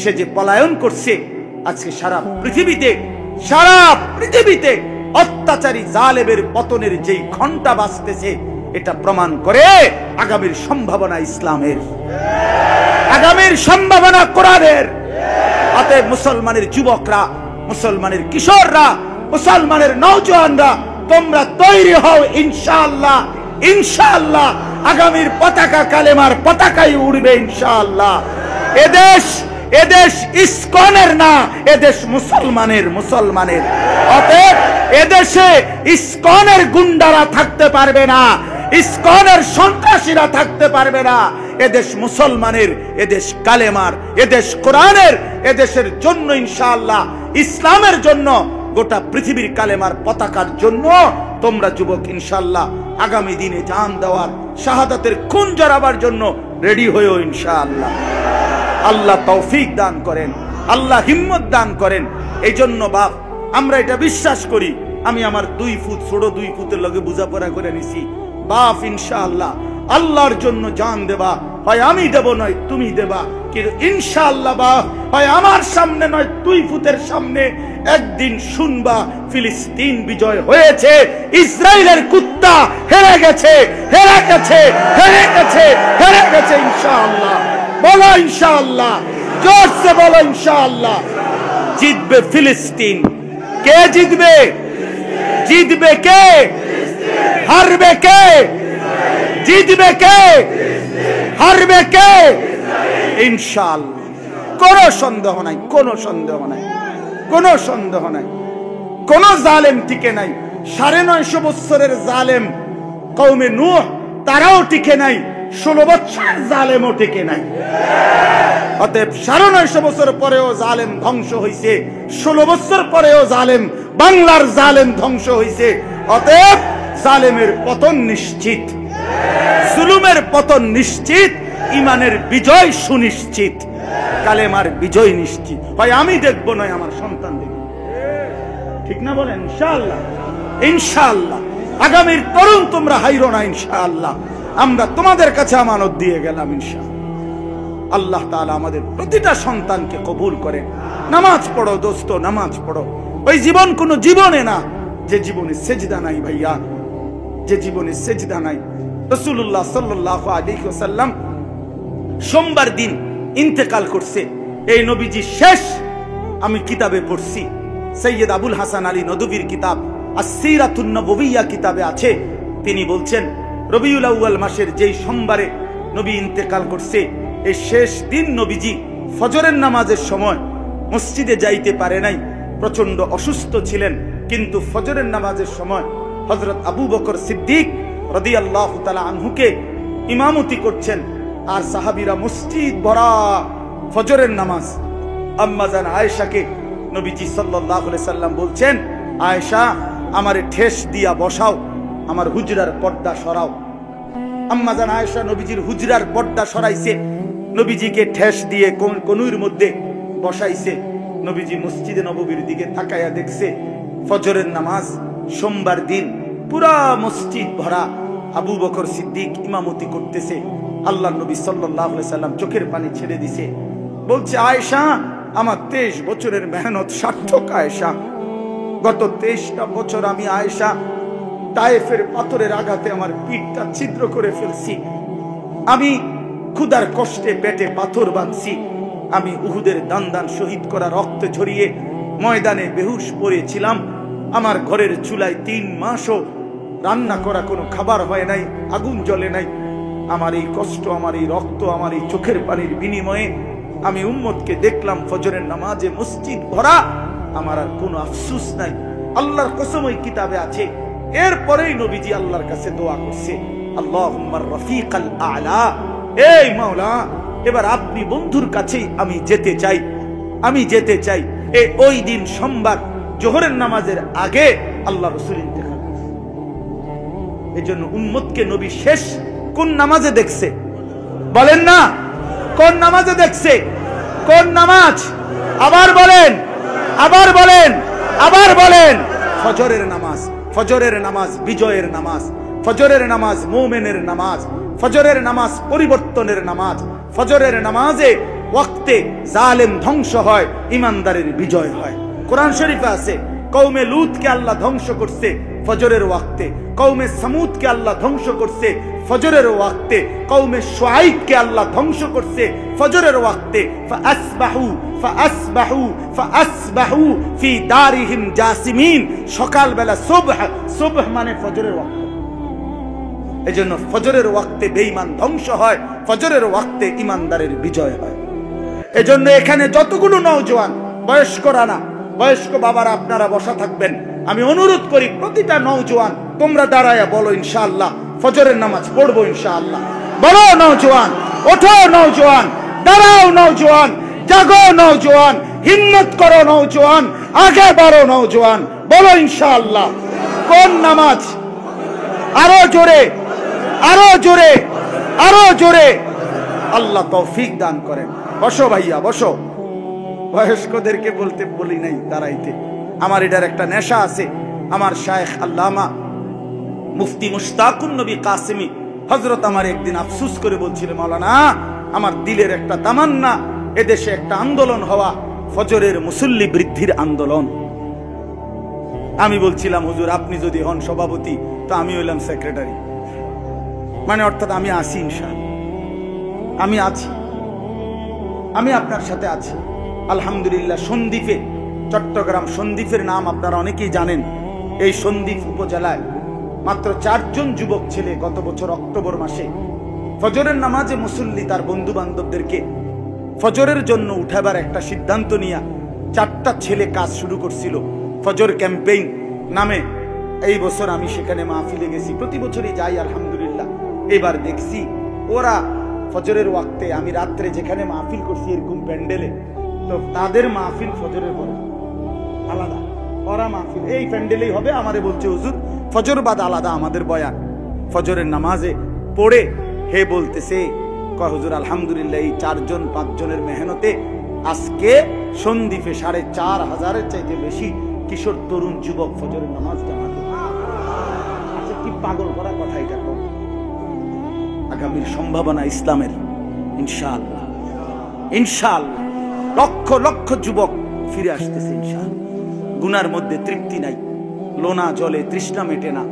সে যে পলায়ন করছে, আজকে সারা পৃথিবীতে অত্যাচারী জালেমের পতনের যেই ঘন্টা বাজতেছে, এটা প্রমাণ করে আগামীর সম্ভাবনা ইসলামের, আগামীর সম্ভাবনা কোরআনের। অতএব মুসলমানের যুবকরা, মুসলমানের কিশোররা, মুসলমানের নওজোয়ানরা, তোমরা তৈরি হও, ইনশাআল্লাহ, ইনশাআল্লাহ আগামীর পতাকা কালেমার পতাকাই উড়বে ইনশাআল্লাহ। এদেশ ইসকনের না, এদেশ মুসলমানের। অতএব এদেশে ইসকনের গুন্ডারা থাকতে পারবে না, ইসকনের সন্ত্রাসীরা থাকতে পারবে না। এদেশ মুসলমানের, এদেশ কালেমার, এদেশ কোরআনের। এদেশের জন্য ইনশাআল্লাহ, ইসলামের জন্য, গোটা পৃথিবীর কালেমার পতাকার জন্য তোমরা যুবক ইনশাআল্লাহ আগামী দিনে জান দেওয়ার, শাহাদাতের খুন জড়াবার জন্য রেডি হয়েও ইনশাআল্লাহ। আল্লাহ তৌফিক দান করেন, আল্লাহ হিম্মত দান করেন। এই জন্য বাপ, আমরা এটা বিশ্বাস করি, আমি আমার 2 ফুট ছোট 2 ফুটের লগে বোঝাপড়া করে নিছি, বাপ ইনশাআল্লাহ আল্লাহর জন্য জান দেবা, হয় আমি দেব নয় তুমি দেবা, কিন্তু ইনশাআল্লাহ বাপ, হয় আমার সামনে নয় 2 ফুটের সামনে একদিন শুনবা ফিলিস্তিন বিজয় হয়েছে, ইসরায়েলের কুত্তা হেরে গেছে, হেরে গেছে, হেরে গেছে, হেরে গেছে ইনশাআল্লাহ। বলো ইনশাআল্লাহ, জোর সে বলো ইনশাআল্লাহ। জিতবে ফিলিস্তিন। কে জিতবে? জিতবে কে? হারবে কে? জিতবে কে? হারবে কে? ইনশাআল্লাহ। কোনো সন্দেহ নাই, কোনো সন্দেহ নাই, কোনো সন্দেহ নাই। কোন জালেম টিকে নাই, 950 বছরের জালেম কওমে নূহ তারাও টিকে নাই, 16 বছর জালেমও টিকে নাই। অতএব 950 বছর পরেও জালেম ধ্বংস হইছে, 16 বছর পরেও জালেম, বাংলার জালেম ধ্বংস হইছে। অতএব জালেমের পতন নিশ্চিত, জুলুমের পতন নিশ্চিত, ইমানের বিজয় সুনিশ্চিত, কালেমার বিজয় নিশ্চিত। হয় আমি দেখবো নয় আমার সন্তান দেখবে, ঠিক না বলেন? ইনশাআল্লাহ, ইনশাআল্লাহ। আগামীর তরুণ তোমরা হাইরো না, ইনশাআল্লাহ। আমরা তোমাদের কাছে আমানত দিয়ে গেলাম, ইনশাআল্লাহ। আল্লাহ তাআলা আমাদের প্রতিটা সন্তানকে কবুল করেন। নামাজ পড়ো দোস্ত, নামাজ পড়ো। ওই জীবন কোন জীবনে না যে জীবনে সেজদা নাই ভাইয়া, যে জীবনে সেজদা নাই। রাসূলুল্লাহ সাল্লাল্লাহু আলাইহি ওয়াসাল্লাম সোমবার দিন ইন্তেকাল করছে। এই নবীজি শেষ আমি কিতাবে পড়ছি, সৈয়দ আবুল হাসান আলী নদভীর কিতাব আস-সিরাতুন নববিয়্যা কিতাবে আছে। তিনি বলছেন রবিউল আউয়াল মাসের যেই সোমবারে নবী ইন্তেকাল করছে, এই শেষ দিন নবীজি ফজরের নামাজের সময় মসজিদে যাইতে পারে নাই, প্রচন্ড অসুস্থ ছিলেন। কিন্তু ফজরের নামাজের সময় হযরত আবু বকর সিদ্দিক রাদিয়াল্লাহু তাআলা আনহুকে ইমামতি করছেন, আর সাহাবীরা মসজিদ ভরা ফজরের নামাজ। আম্মা জান আয়েশাকে নবীজি সাল্লাল্লাহু আলাইহি সাল্লাম বলছেন, আয়েশা আমারে ঠেস দিয়া বসাও, আমার হুজরার পর্দা সরাও। আম্মা জান আয়েশা নবীজির হুজরার পর্দা সরাইছে, নবীজিকে ঠেস দিয়ে কোনুর মধ্যে বসাইছে। নবীজি মসজিদে নববীর দিকে তাকায়া দেখছে ফজরের নামাজ সোমবার দিন, পুরা মসজিদ ভরা, আবু বকর সিদ্দিক ইমামতি করতেছে। আল্লাহর নবী সাল্লাল্লাহু আলাইহি সাল্লাম চোখের পানি ছেড়ে দিছে, বলছে আয়েশা আমার 23 বছরের মেহনত সার্থক। আয়েশা গত 23টা বছর আমি আয়েশা তায়েফের পাথরের আঘাতে আমার পিঠটা ছিদ্র করে ফেলছি, আমি ক্ষুধার কষ্টে পেটে পাথর বাঁধছি, আমি উহুদের দান দান শহীদ করা রক্ত ঝরিয়ে ময়দানে বেহুশ পড়েছিলাম, আমার ঘরের চুলায় 3 মাসও রান্না করা কোনো খাবার হয় নাই, আগুন জ্বলে নাই। আমার এই কষ্ট, আমার এই রক্ত, আমার এই চোখের পানির বিনিময়ে আমি উম্মতকে দেখলাম ফজরের নামাজে মসজিদ ভরা, আমার আর কোনো আফসোস নাই। আল্লাহর কসম ওই কিতাবে আছে। এরপরেই নবীজি আল্লাহর কাছে দোয়া করছে, আল্লাহুম্মা রফিকাল আ'লা, এই মাওলা এবার আপনি বন্ধুর কাছেই আমি যেতে চাই, আমি যেতে চাই। ওই দিন সোমবার জোহরের নামাজের আগে আল্লাহ রাসূল ইন্তেকাল করেছে। এজন্য উম্মতকে নবী শেষ কোন নামাজে দেখছে বলেন না? কোন নামাজে দেখছে? কোন নামাজ? আবার বলেন, আবার বলেন, আবার বলেন। ফজরের নামাজ। ফজরের নামাজ বিজয়ের নামাজ, ফজরের নামাজ মুমিনের নামাজ, ফজরের নামাজ পরিবর্তনের নামাজ। ফজরের নামাজে ওয়াক্তে জালেম ধ্বংস হয়, ইমানদারের বিজয় হয়। কোরআন শরীফে আছে কওমে লূতকে আল্লাহ ধ্বংস করছে ফজরের ওয়াক্তে, কওমে সামুদকে আল্লাহ ধ্বংস করছে ফজরের ওয়াক্তে, কওমে শুআইবকে আল্লাহ ধ্বংস করছে ফজরের ওয়াক্তে। ফাআসবাহু ফি দারিহিম জাসিমিন, সকালবেলা সুবহ মানে ফজরের ওয়াক্ত। এজন্য ফজরের ওয়াক্তে বেঈমান ধ্বংস হয়, ফজরের ওয়াক্তে ইমানদারের বিজয় হয়। এজন্য এখানে যতগুলো নওজোয়ান, বয়স্করা না, বয়স্ক বাবারা আপনারা বসা থাকবেন, আমি অনুরোধ করি প্রতিটা নওজোয়ান তোমরা দাঁড়ায়া বলো ইনশাআল্লাহ ফজরের নামাজ পড়বো ইনশাআল্লাহ। বলো নওজোয়ান, ওঠো নওজোয়ান, দাঁড়াও নওজোয়ান, জাগো নওজোয়ান, হিম্মত করো নওজোয়ান, আগে বাড়ো নওজোয়ান, বলো ইনশাআল্লাহ। কোন নামাজ? আরো জোরে, আরো জোরে, আরো জোরে। আল্লাহ তৌফিক দান করেন। বসো ভাইয়া বসো। বয়স্কদেরকে বলতে বলি নাই দাঁড়াইতে, আমার এটার একটা নেশা আছে। আমার শায়েখ আল্লামা মুফতি মুশতাকুন নবী কাসেমি হযরত আমার একদিন আফসোস করে বলছিল, মাওলানা আমার দিলের একটা তামান্না এদেশে একটা আন্দোলন হওয়া, ফজরের মুসল্লি বৃদ্ধির আন্দোলন। আমি বলছিলাম হুজুর আপনি যদি হন সভাপতি তো আমি হইলাম সেক্রেটারি, মানে অর্থাৎ আমি আছি ইনশাআল্লাহ, আমি আছি, আমি আপনার সাথে আছি। আলহামদুলিল্লাহ সন্দ্বীপে, চট্টগ্রাম সন্দ্বীপের নাম আপনারা অনেকেই জানেন। এই সন্দ্বীপ উপজেলায় মাত্র 4 জন যুবক ছেলে গত বছর অক্টোবর মাসে ফজরের নামাজে মুসল্লি তার বন্ধু বান্ধবদেরকে ফজরের জন্য উঠাবার একটা সিদ্ধান্ত নিয়ে 4টা ছেলে কাজ শুরু করছিল। ফজর ক্যাম্পেইন নামে এই বছর আমি সেখানে মাহফিলে গেছি, প্রতি বছরই যাই আলহামদুলিল্লাহ। এবার দেখছি ওরা ফজরের ওয়াক্তে, আমি রাত্রে যেখানে মাহফিল করছি এরকম প্যান্ডেলে, তো তাদের মাহফিল ফজরের পরে আলাদা, ওরা মাহফিল এই প্যান্ডেলেই হবে। আমারে বলছে হুজুর ফজর বাদ আলাদা আমাদের বয়ান। ফজরের নামাজে পড়ে হে বলতেছে, কয় হুজুর আলহামদুলিল্লাহ এই 4 জন 5 জনের মেহনতে আজকে সন্দ্বীপে 4,500-এর চাইতে বেশি কিশোর তরুণ যুবক ফজরের নামাজ জামাতে। আচ্ছা কি পাগল করা কথা এটা। আগামীর সম্ভাবনা ইসলামের ইনশাআল্লাহ, ইনশাআল্লাহ লক্ষ লক্ষ যুবক ফিরে আসতেছে ইনশাআল্লাহ। গুনার মধ্যে তৃপ্তি নাই, লোনা জলে তৃষ্ণা মেটে না।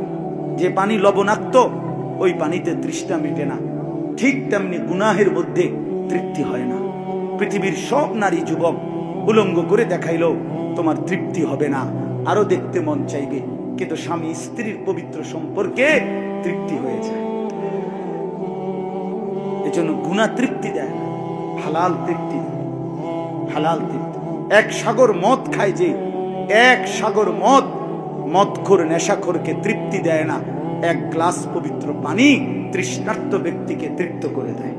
যে পানি লবণাক্ত ওই পানিতে তৃষ্ণা মেটে না, ঠিক তেমনি গুনাহের মধ্যে তৃপ্তি হয় না। পৃথিবীর সব নারী যুবক উলঙ্গ করে দেখাইলেও তোমার তৃপ্তি হবে না, আরো দেখতে মন চাইবে, কিন্তু স্বামী স্ত্রীর পবিত্র সম্পর্কে তৃপ্তি হয়ে যায়। এজন্য গুনাহ তৃপ্তি দেয় না, হালাল তৃপ্তি দেয়, হালাল তৃপ্তি। এক সাগর মদ খায় যে, এক সাগর মদ মদখোর নেশাখোরকে তৃপ্তি দেয় না, এক গ্লাস পবিত্র পানি তৃষ্ণার্ত ব্যক্তিকে তৃপ্ত করে দেয়।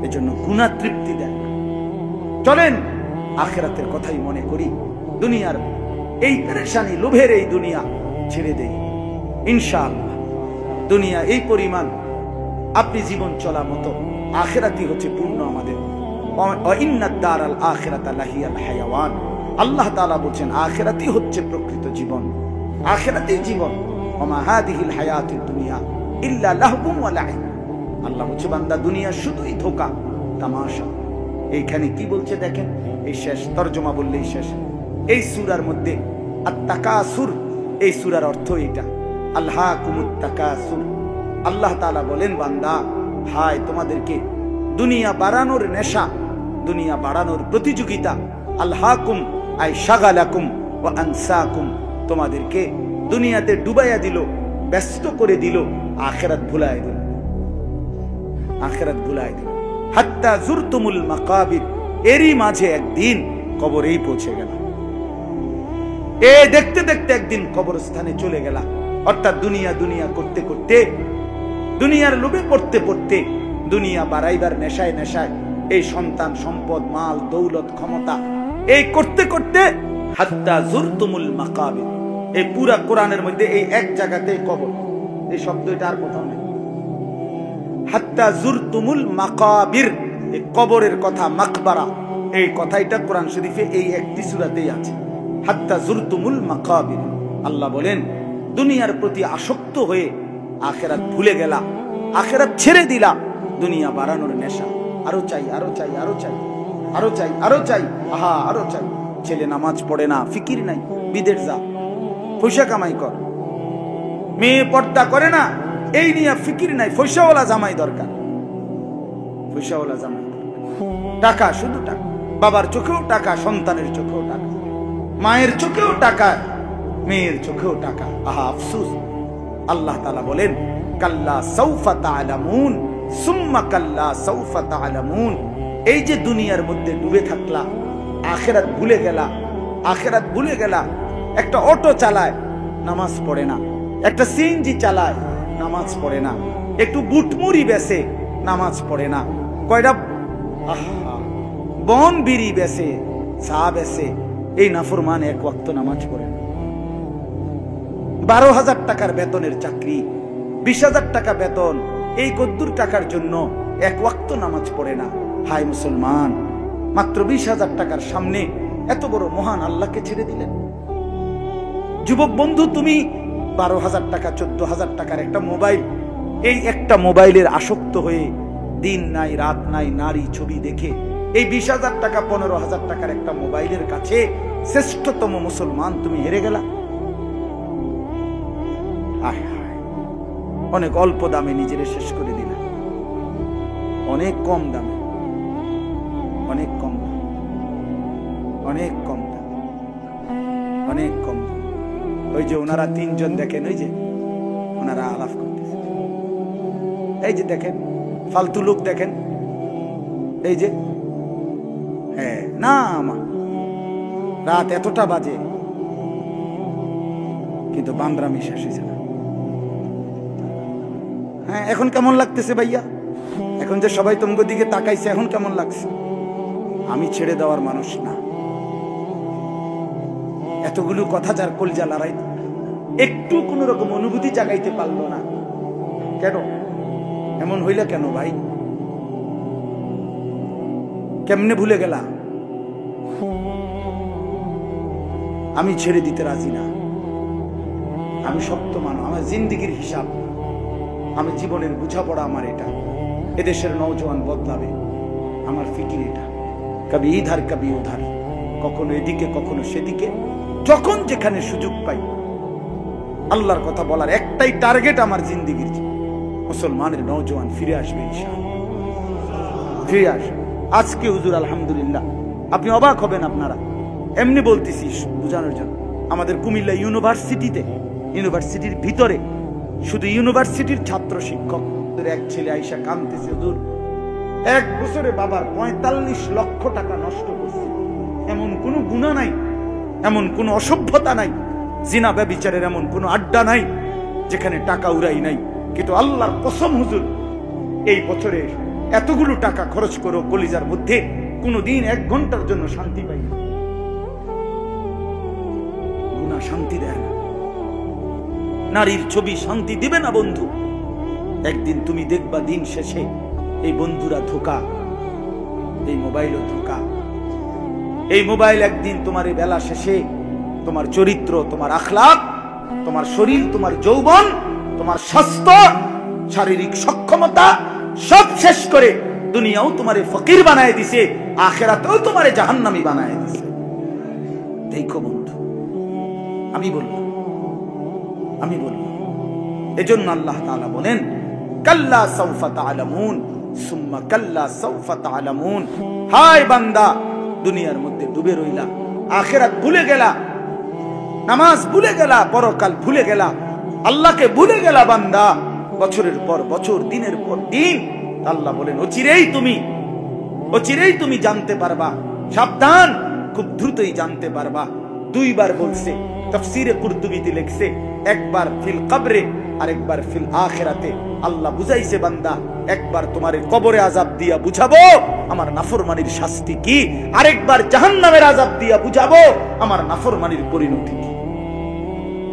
এজন্য গুনাহ তৃপ্তি দেয়। চলেন আখিরাতের কথাই মনে করি, দুনিয়ার এই পেরেশানি লোভের এই দুনিয়া ছেড়ে দেই ইনশাআল্লাহ। দুনিয়া এই পরিমাণ আপনি জীবন চলা মতো, আখিরাতই হচ্ছে পূর্ণ আমাদের। আল্লাহ তাআলা বলেন আখিরাতই হচ্ছে প্রকৃত জীবন, আখিরাতই জীবন। ওমা হাদিহিল হায়াতুদ দুনিয়া ইল্লা লাহবুন ওয়া লাইব। আল্লাহ বলছে বান্দা দুনিয়া শুধুই ধোঁকা তামাশা। এইখানে কি বলছে দেখেন, এই শেষ তরজমা বললেই শেষ। এই সূরার মধ্যে আত-তাকাসুর, এই সূরার অর্থ এটা, আলহাকুমুত তাকাসুর। আল্লাহ তাআলা বলেন বান্দা হায় তোমাদেরকে দুনিয়া বাড়ানোর নেশা, দুনিয়া বাড়ানোর প্রতিযোগিতা, আলহাকুম আই শাগালাকুম ওয়া আনসাকুম, তোমাদেরকে দুনিয়াতে ডুবাইয়া দিল, ব্যস্ত করে দিল, আখিরাত ভুলায় দিল, আখিরাত ভুলায় দিল। হাত্তা জুরতুমুল মাকাবির, এরই মাঝে একদিন কবরেই পৌঁছে গেল। এ দেখতে দেখতে একদিন কবরস্থানে চলে গেল। অর্থাৎ দুনিয়া দুনিয়া করতে করতে, দুনিয়ার লোভে পড়তে পড়তে, দুনিয়া বাড়াইবার নেশায় নেশায়, এই সন্তান সম্পদ মাল দৌলত ক্ষমতা এই করতে করতে হাত্তা জুরতুমুল মাকাবির। এই পুরা কোরআনের মধ্যে এই এক জায়গাতে কবর, এই শব্দটা আর কোথাও নেই। হাত্তা জুরতুমুল মাকাবির, এই কবরের কথা মাকবারা, এই কথাটা কোরআন শরীফে এই একটি সূরাতেই আছে। হাত্তা জুরতুমুল মাকাবির। আল্লাহ বলেন দুনিয়ার প্রতি আসক্ত হয়ে আখিরাত ভুলে গেলা, আখিরাত ছেড়ে দিলা, দুনিয়া বাড়ানোর নেশা, আরো চাই আরো চাই আরো চাই আরো চাই আরো চাই, আহা আরো চাই। ছেলে নামাজ পড়ে না, ফিকির নাই, বিদেশ যা, পয়সা কামাই কর। মেয়ে পর্দা করে না, এই নিয়ে ফিকির নাই, পয়সাওয়ালা জামাই দরকার, পয়সাওয়ালা জামাই দরকার। টাকা, শুধু টাকা, বাবার চোখেও টাকা, সন্তানের চোখেও টাকা, মায়ের চোখেও টাকা, মেয়ের চোখেও টাকা। আহা আফসোস। আল্লাহ তাআলা বলেন কাল্লা সাউফা তা'লামুন সুম্মা কাল্লা সাউফা তা'লামুন। এই যে দুনিয়ার মধ্যে ডুবে থাকলা, আখিরাত ভুলে গেলা, আখিরাত ভুলে গেলা। একটা অটো চালায়, নামাজ পড়ে না। একটা সিএনজি চালায়, নামাজ পড়ে না। একটু বুটমুড়ি বেচে, নামাজ পড়ে না। কয়টা বন বিড়ি বেচে, চা বেচে, এই নাফরমান এক ওয়াক্ত নামাজ পড়ে না। 12,000 টাকার বেতনের চাকরি, 20,000 টাকা বেতন, এই কদ্দুর টাকার জন্য এক ওয়াক্ত নামাজ পড়ে না। হায় মুসলমান, মাত্র 20,000 টাকার সামনে এত বড় মহান আল্লাহকে ছেড়ে দিলেন। যুবক বন্ধু, তুমি 12,000 টাকা 14,000 টাকার একটা মোবাইল, এই একটা মোবাইলের আসক্ত হয়ে দিন নাই রাত নাই নারী ছবি দেখে এই 20,000 টাকা 15,000 টাকার একটা মোবাইলের কাছে শ্রেষ্ঠতম মুসলমান তুমি হেরে গেলা। অনেক অল্প দামে নিজের শেষ করে দিলা, অনেক কম দামে, অনেক কম দাম, অনেক কম দাম, অনেক কম দাম। ওই যে ওনারা 3 জন দেখেন, ওই যে ওনারা আলাপ করতেছে, এই যে দেখেন ফালতু লোক দেখেন, এই যে হ্যাঁ না রাত এতটা বাজে, কিন্তু বান্দরামি শেষ হয়েছে না। হ্যাঁ, এখন কেমন লাগতেছে ভাইয়া? এখন যে সবাই তোমাকে দিকে তাকাইছে, এখন কেমন লাগছে? আমি ছেড়ে দেওয়ার মানুষ না। এতগুলো কথা যার কলজা লড়াই, একটু কোন রকম অনুভূতি জাগাইতে পারলো না কেন? এমন হইলে কেন ভাই? কেমনে ভুলে গেলা? আমি ছেড়ে দিতে রাজি না। আমি শক্ত মানুষ, আমার জিন্দিগির হিসাব, আমি জীবনের বুঝাপড়া আমার এটা। এদেশের নওজোয়ান বদলাবে, আমার ফিকির এটা। কবি ইধার কবি উধার, কখনো এদিকে কখনো সেদিকে, যখন যেখানে সুযোগ পাই আল্লাহর কথা বলার একটাই টার্গেট আমার জিন্দিগির। মুসলমানের নওজোয়ান ফিরে আসবে ইনশাআল্লাহ, ফিরে আসবে। আজকে হুজুর আলহামদুলিল্লাহ, আপনি অবাক হবেন, আপনারা এমনি বলতেছি বোঝানোর জন্য। আমাদের কুমিল্লা ইউনিভার্সিটির ভিতরে শুধু ইউনিভার্সিটির ছাত্র শিক্ষকদের এক ছেলে আইসা কাঁদতেছে, হুজুর 1 বছরে বাবার 45 লক্ষ টাকা নষ্ট করছে। এমন কোনো গুনাহ নাই, এমন কোনো অসভ্যতা নাই, জিনা ব্যভিচারের এমন কোনো আড্ডা নাই যেখানে টাকা উড়াই নাই। কিন্তু আল্লাহর কসম হুজুর, এই বছরে এতগুলো টাকা খরচ করো, কলিজার মধ্যে কোনোদিন 1 ঘন্টার জন্য শান্তি পাই না। গুনাহ শান্তি দেয় না, নারীর ছবি শান্তি দিবে না বন্ধু। একদিন তুমি দেখবা দিন শেষে এই বন্ধুরা ধোঁকা, এই মোবাইলও ধোঁকা। এই মোবাইল একদিন তোমার এই বেলা শেষে তোমার চরিত্র, তোমার আখলাক, তোমার শরীর, তোমার যৌবন, তোমার স্বাস্থ্য, শারীরিক সক্ষমতা সব শেষ করে দুনিয়াও তোমারে ফকির বানায় দিছে, আখিরাতেও তোমারে জাহান্নামী বানায় দিছে। দেখো বন্ধু, আমি বললাম এজন্য আল্লাহ তাআলা বলেন, কাল্লা সাউফা তা'লামুন সুম্মা কাল্লা সাউফা তা'লামুন। হায় বান্দা, দুনিয়ার মধ্যে ডুবে রইলা, আখিরাত ভুলে গেলা, নামাজ ভুলে গেলা, পরকাল ভুলে গেলা, আল্লাহকে ভুলে গেলা বান্দা। বছরের পর বছর, দিনের পর দিন, আল্লাহ বলেন অচিরেই তুমি জানতে পারবা। সাবধান, খুব দ্রুতই জানতে পারবা। 2 বার বলছে, তাফসীরে কুরতুবীতে লেখছে, একবার ফিল কবরে আর একবার ফিল আখিরাতে। আল্লাহ বুঝাইছে বান্দা, একবার তোমারে কবরে আযাব দিয়া বুঝাবো আমার নাফরমানির শাস্তি কি, আরেকবার জাহান্নামের আযাব দিয়া বুঝাবো আমার নাফরমানির পরিণতি কি।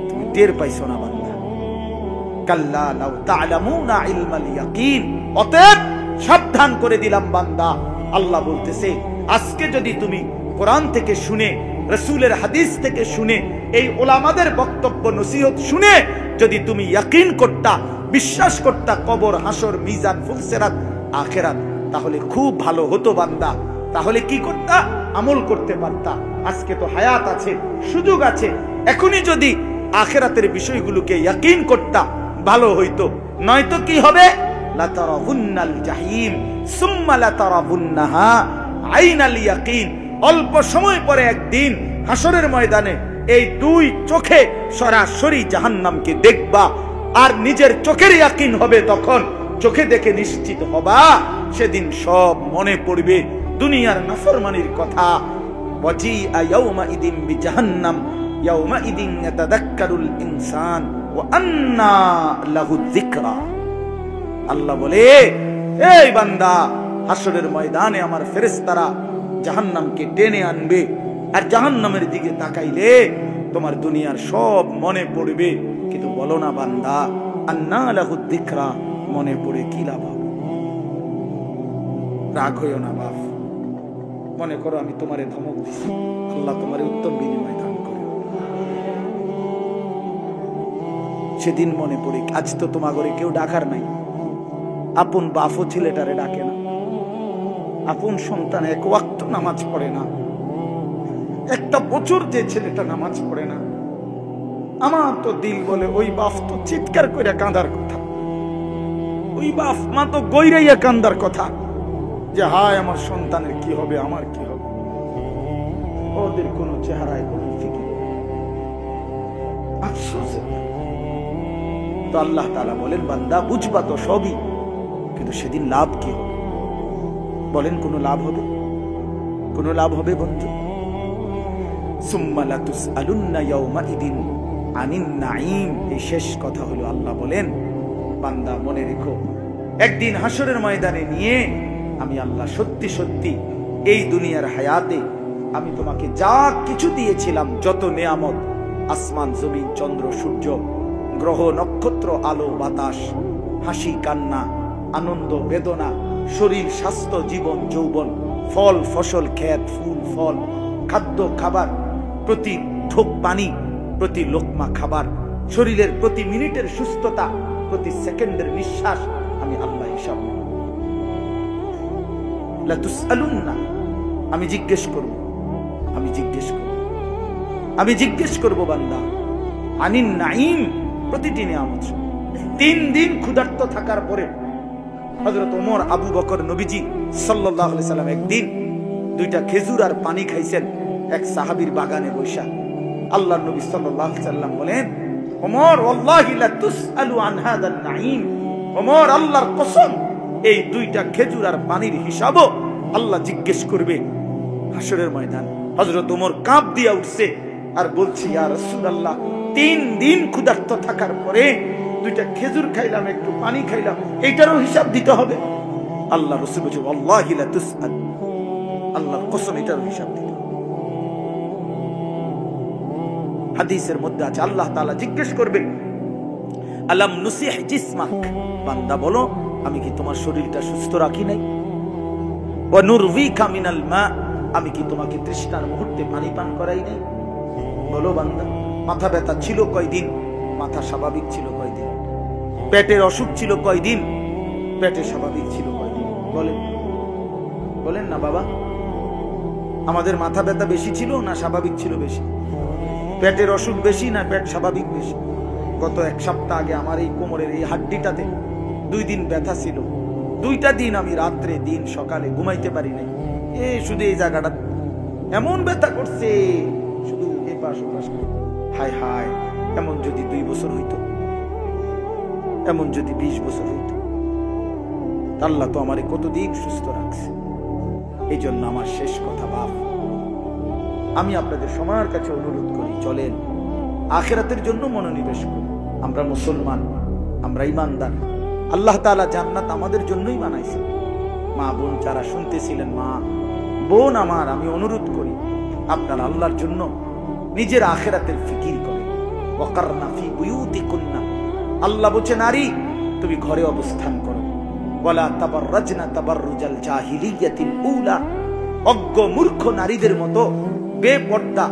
তুমি টের পাইছো না বান্দা? কাল্লা লাউ তা'লামুনা ইলমাল ইয়াকিন। অতএব সাবধান করে দিলাম বান্দা। আল্লাহ বলতেছে, আজকে যদি তুমি কোরআন থেকে শুনে, রাসূলের হাদিস থেকে শুনে, এই উলামাদের বক্তব্য নসিহত শুনে যদি তুমি ইয়াকিন করতা, বিশ্বাস করতা কবর, হাসর, মিজান, ফুলসিরাত, আখিরাত, তাহলে খুব ভালো হতো বান্দা। তাহলে কি করতা? আমল করতে পারতা। আজকে তো হায়াত আছে, সুযোগ আছে, এখনই যদি আখিরাতের বিষয়গুলোকে ইয়াকিন করতা ভালো হইতো। নয়তো কি হবে? লাতারাবুন্নাল জাহিম সুম্মা লাতারাবুন্নাহা আইনাল ইয়াকিন। অল্প সময় পরে একদিন হাসরের ময়দানে এই 2 চোখে সরাসরি জাহান্নামকে দেখবা, আর নিজের চোখের ইয়াকিন হবে তখন। চোখে দেখে নিশ্চিত হবা, সেদিন সব মনে পড়বে দুনিয়ার নাফরমানির কথা। ওয়াজিআ ইয়াউমাইদিন বিজাহান্নাম ইয়াউমাইদিন ইয়াতাযাক্কারুল ইনসান ওয়া আন্না লাহু যিকরা। আল্লাহ বলে, এই বান্দা, হাসরের ময়দানে আমার ফেরেশতারা জাহান্নামকে টেনে আনবে, আর জাহান্নামের দিকে তাকাইলে তোমার দুনিয়ার সব মনে পড়বে। কিন্তু বলো না বান্দা, আন্না লাহু যিকরা, মনে পড়ে কি লাভ? রাগ হইও না বাপ। মনে করো আমি তোমারে ধমক দিছি, আল্লাহ তোমারে উত্তম বিনিময় দান করে। সেদিন মনে পড়ে। আজ তো তোমার ঘরে কেউ ডাকার নাই, আপন বাপও ছেলেটারে ডাকে না, আপন সন্তান 1 ওয়াক্ত নামাজ পড়ে না, একটা বছর যে ছেলেটা নামাজ পড়ে না, আমার তো দিল বলে ওই বাপ তো চিৎকার করে কাঁদার কথা, ওই বাপ মা তো গইরাইয়া কান্দার কথা যে হায় আমার সন্তানের কি হবে, আমার কি হবে। ওদের কোন চেহারায় কোন ফিকির, আফসোস। তো আল্লাহ তাআলা বলেন, বান্দা বুঝবা তো সবই, কিন্তু সেদিন লাভ কি হবে? বলেন কোন লাভ হবে? কোন লাভ হবে বন্ধু? সুম্মা লাতুসআলুন্না ইয়াউমাইদিন আনিন নাঈম। এই শেষ কথা হলো আল্লাহ বলেন, বান্দা মনে রেখো, একদিন হাসরের ময়দানে নিয়ে আমি আল্লাহ সত্যি সত্যি এই দুনিয়ার হায়াতে আমি তোমাকে যা কিছু দিয়েছিলাম, যত নেয়ামত, আসমান জমিন চন্দ্র সূর্য গ্রহ নক্ষত্র আলো বাতাস, হাসি কান্না, আনন্দ বেদনা, শরীর স্বাস্থ্য জীবন যৌবন, ফল ফসল ক্ষেত ফুল ফল, খাদ্য খাবার, প্রতি ঢোক পানি, প্রতি লোকমা খাবার, শরীরের প্রতি মিনিটের সুস্থতা, প্রতি সেকেন্ডের নিঃশ্বাস আমি আল্লাহ হিসাব নেব। লা তুসআলুন্না, আমি জিজ্ঞেস করব, আমি জিজ্ঞেস করব, আমি জিজ্ঞেস করব বান্দা আনিন নাঈম, প্রতিটি নিয়ামত। 3 দিন ক্ষুধার্ত থাকার পরে হযরত ওমর আবু বকর নবীজি সাল্লাল্লাহু আলাইহি সাল্লাম একদিন 2টা খেজুর আর পানি খাইছেন এক সাহাবীর বাগানে বসা। আল্লাহর নবী সাল্লাল্লাহু আলাইহি সাল্লাম বলেন, ওমর ওয়াল্লাহি লা তুসআলু আন হাদাল নাঈম, ওমর আল্লাহর কসম, এই 2টা খেজুর আর পানির হিসাবও আল্লাহ জিজ্ঞেস করবে হাসরের ময়দান। হযরত ওমর কাঁপ দিয়া উঠছে আর বলছে, ইয়া রাসূলুল্লাহ, 3 দিন ক্ষুধার্ত থাকার পরে 2টা খেজুর খাইলাম, একটু পানি খাইলাম, এইটারও হিসাব দিতে হবে? আল্লাহ রাসূল বলেন, ওয়াল্লাহি লা তুসআল, আল্লাহর কসম এটারও হিসাব দিতে হবে। হাদিসের মধ্যে আছে আল্লাহ তাআলা জিজ্ঞেস করবেন, আলাম নুসিহ জিসমাক, বান্দা বলো আমি কি তোমার শরীরটা সুস্থ রাখি নাই? ওয়া নুরভিকা মিনাল মা, আমি কি তোমাকে তৃষ্ণার মুহূর্তে পানি পান করাই নাই? বলো বান্দা। মাথা ব্যথা ছিল কয়দিন? মাথা স্বাভাবিক ছিল কয়দিন? পেটের অসুখ ছিল কয়দিন? পেটে স্বাভাবিক ছিল কয়দিন? বলেন, বলেন না বাবা। আমাদের মাথা ব্যথা বেশি ছিল না স্বাভাবিক ছিল বেশি? পেটের অসুখ বেশি না পেট স্বাভাবিক বেশি? গত 1 সপ্তাহ আগে আমার এই কোমরের এই হাড্ডিটাতে 2 দিন ব্যথা ছিল। 2টা দিন আমি রাত্রে দিন সকালে ঘুমাইতে পারি নাই। শুধু এই জায়গাটা এমন ব্যথা করছে, শুধু এপাশ ওপাশ। হায় হায়, এমন যদি 2 বছর হইতো, এমন যদি 20 বছর হইতো, আল্লাহ তো আমারে কতদিন সুস্থ রাখছে। এই জন্য আমার শেষ কথা, বাপ, আমি আপনাদের সবার কাছে অনুরোধ করি, চলেন আখিরাতের জন্য মনোনিবেশ করি। আমরা মুসলমান, আমরা ইমানদার। আল্লাহ তাআলা জান্নাত আমাদের জন্যই বানাইছে। মা বোন যারা শুনতেছিলেন, মা বোন আমার, আমি অনুরোধ করি আপনারা আল্লাহর জন্য নিজের আখিরাতের ফিকির করেন। ওয়াকারনা ফি বুয়ুতিকুন্না, আল্লাহ বলেন নারী তুমি ঘরে অবস্থান করো। ওয়ালা তাবাররাজনা তাবাররুজাল জাহিলিয়াতিল উলা, অজ্ঞ মূর্খ নারীদের মতো বেপর্দা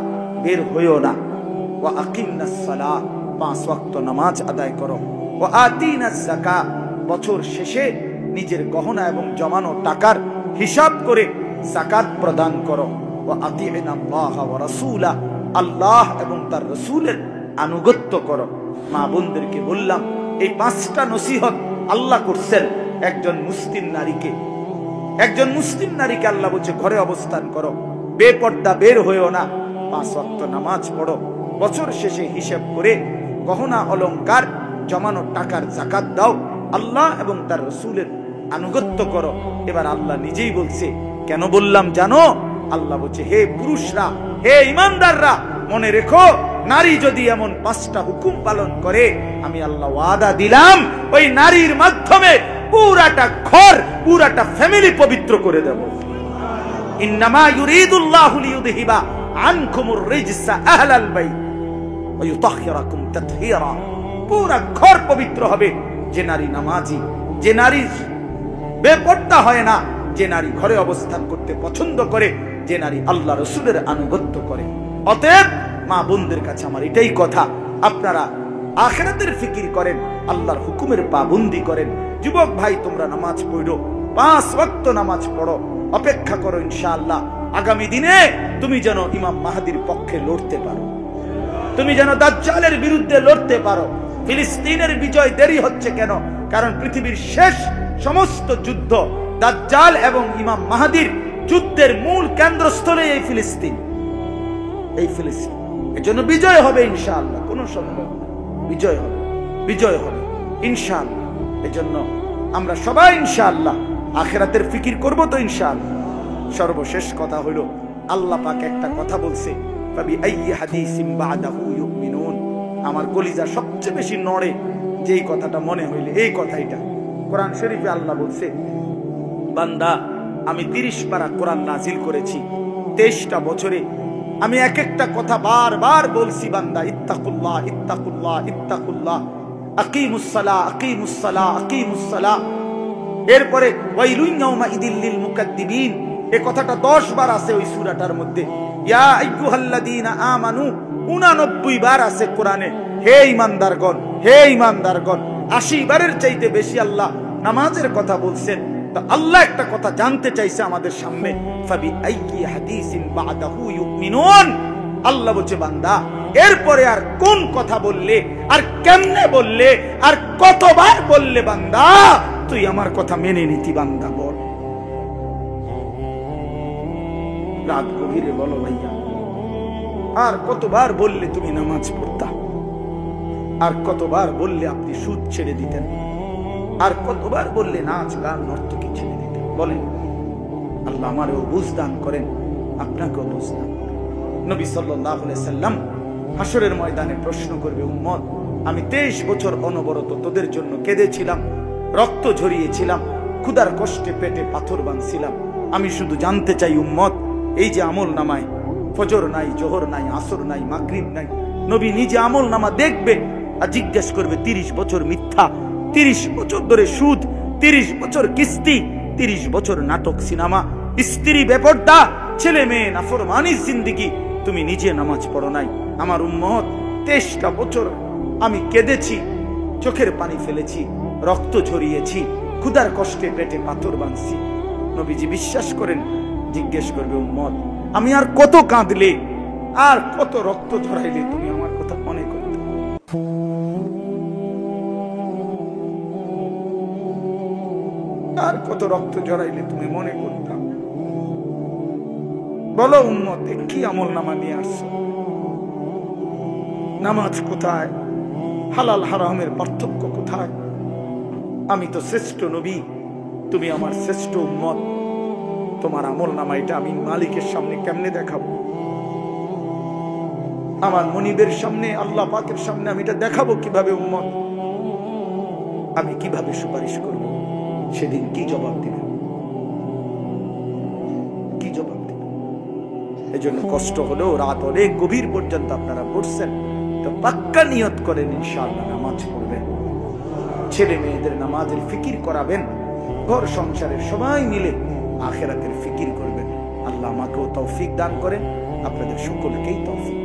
বের হইও না। ওয়া আকিমনাস সালাত, 5 ওয়াক্ত নামাজ আদায় করো। ওয়া আতিনাজ যাকাত, বছর শেষে নিজের গহনা এবং জমানো টাকার হিসাব করে যাকাত প্রদান করো। ওয়া আতিনাল্লাহ ওয়া রাসূলা, আল্লাহ এবং তার রাসূলের আনুগত্য করো। মা বোনদেরকে বললাম, এই 5টা নসিহত আল্লাহ করছেন একজন মুসলিম নারীকে। একজন মুসলিম নারীকে আল্লাহ বলছে ঘরে অবস্থান করো, বেপর্দা বের হইও না, 5 ওয়াক্ত নামাজ পড়ো, বছর শেষে হিসাব করে গহনা অলংকার জমানো টাকার যাকাত দাও, আল্লাহ এবং তার রাসূলের আনুগত্য করো। এবার আল্লাহ নিজেই বলছে, কেন বললাম জানো? আল্লাহ বলছে, হে পুরুষরা, হে ইমানদাররা, মনে রেখো, নারী যদি এমন 5টা হুকুম পালন করে, আমি আল্লাহ ওয়াদা দিলাম ওই নারীর মাধ্যমে পুরাটা ঘর, পুরাটা ফ্যামিলি পবিত্র করে দেব। ইন্নামা ইউরিদুল্লাহু লিইউযহিবা আনকুমুর রিজসা আহলাল বাইত ওয়া ইউতাহহিরাকুম তাতহীরা, পুরা ঘর পবিত্র হবে। যে নারী নামাজি, যে নারী বেপর্দা হয় না, যে নারী ঘরে অবস্থান করতে পছন্দ করে, যে নারী আল্লাহ রাসূলের আনুগত্য করে। অতএব মা বোনদের কাছে আমার এটাই কথা, আপনারা আখিরাতের ফিকির করেন, আল্লাহর হুকুমের পাবন্দি করেন। যুবক ভাই, তোমরা নামাজ পড়ো, 5 ওয়াক্ত নামাজ পড়ো, অপেক্ষা করো ইনশাআল্লাহ আগামী দিনে তুমি যেন ইমাম মাহদির পক্ষে লড়তে পারো, তুমি যেন দাজ্জালের বিরুদ্ধে লড়তে পারো। ফিলিস্তিনের বিজয় দেরি হচ্ছে কেন? কারণ পৃথিবীর শেষ সমস্ত যুদ্ধ দাজ্জাল এবং ইমাম মাহদির যুদ্ধের মূল কেন্দ্রস্থলে এই ফিলিস্তিন, এই ফিলিস্তিন। এর জন্য বিজয় হবে ইনশাআল্লাহ, কোনো সন্দেহ নেই, বিজয় হবে, বিজয় হবে ইনশাআল্লাহ। এজন্য আমরা সবাই ইনশাআল্লাহ আখিরাতের ফিকির করব তো ইনশাআল্লাহ। সর্বশেষ কথা হলো, আল্লাহ পাক একটা কথা বলছে, ফাবি আইয়ি হাদিসিম বাদাহু ইউমিনুন, আমার কলিজা সবচেয়ে বেশি নড়ে যেই কথাটা মনে হইলে এই কথাইটা। কোরআন শরীফে আল্লাহ বলছে, বান্দা আমি 30 পারা কোরআন নাজিল করেছি, 23টা বছরে আমি এক একটা কথা বারবার বলছি, বান্দা ইত্তাকুল্লাহ ইত্তাকুল্লাহ ইত্তাকুল্লাহ, আকিমুস সালাহ আকিমুস সালাহ আকিমুস সালাহ। এরপরে ওয়াইলুন ইয়াউমাইদিল লিল মুকাদ্দিবিন, এই কথাটা 10 বার আছে ওই সূরাটার মধ্যে। ইয়া আইয়ুহাল্লাযীনা আমানু 89 বার আছে কোরআনে। হে ঈমানদারগণ, হে ঈমানদারগণ, 80 বারের চাইতে বেশি আল্লাহ নামাজের কথা বলছেন। তো আল্লাহ একটা কথা জানতে চাইছে আমাদের সামনে, ফাবি আইয়ি হাদিসিন বাদাহু ইউমিনুন। আল্লাহ বলছে, বান্দা এরপরে আর কোন কথা বললে, আর কেমনে বললে, আর কতবার বললে বান্দা তুই আমার কথা মেনে নিতি? বান্দা বল, রাত গভীরে বলো ভাইয়া, আর কতবার বললে তুমি নামাজ পড়তা? আর কতবার বললে আপনি সুদ ছেড়ে দিতেন? আর কতবার বললে নাচ গান নর্তকী ছেড়ে দিতেন? বলেন। আল্লাহ আমারও বুঝ দান করেন, আপনাকেও বুঝ দান করেন। নবী সাল্লাল্লাহু আলাইহি সাল্লাম হাসরের ময়দানে প্রশ্ন করবে, উম্মত আমি 23 বছর অনবরত তোদের জন্য কেঁদেছিলাম, রক্ত ঝরিয়েছিলাম, ক্ষুধার কষ্টে পেটে পাথর বাঁধছিলাম। আমি শুধু জানতে চাই উম্মত, এই যে আমল নামায় ফজর নাই, জোহর নাই, আসর নাই, মাগরিব নাই, নবী নিজে আমল নামা দেখবে আর জিজ্ঞেস করবে 30 বছর মিথ্যা, 30 বছর ধরে সুদ, 30 বছর কিস্তি, 30 বছর নাটক সিনেমা, স্ত্রী বেপরদা, ছেলে মেয়ে নাফরমানির জিন্দেগি, তুমি নিজে নামাজ পড়ো নাই। আমার উম্মত 23টা বছর আমি কেঁদেছি, চোখের পানি ফেলেছি, রক্ত ঝরিয়েছি, ক্ষুধার কষ্টে পেটে পাথর বাঁধছি। নবীজি বিশ্বাস করেন, জিজ্ঞেস করবে, উম্মত আমি আর কত কাঁদলে, আর কত রক্ত ঝরাইলে তুমি আমার কথা মনে করতে? আর কত রক্ত ঝরাইলে তুমি মনে করতাম? বলো উম্মত, কি আমল নামা নিয়ে আসছো? নামাজ কোথায়? হালাল হারামের পার্থক্য কোথায়? আমি তো শ্রেষ্ঠ নবী, তুমি আমার শ্রেষ্ঠ উম্মত, তোমার আমল নামা এটা আমি মালিকের সামনে কেমনে দেখাবো? আমার মনিবের সামনে, আল্লাহ পাকের সামনে আমি এটা দেখাবো কিভাবে? উম্মত আমি কিভাবে সুপারিশ করব? সেদিন কি জবাব দিবেন? কি জবাব দিবেন? এই জন্য কষ্ট হলেও রাত অনেক গভীর পর্যন্ত আপনারা পড়ছেন, তো পাক্কা নিয়ত করেন ইনশাআল্লাহ নামাজ পড়বেন, ছেলে মেয়েদের নামাজের ফিকির করাবেন, ঘর সংসারের সবাই মিলে আখিরাতের ফিকির করবেন। আল্লাহ আমাকেও তৌফিক দান করেন, আপনাদের সকলকেই তৌফিক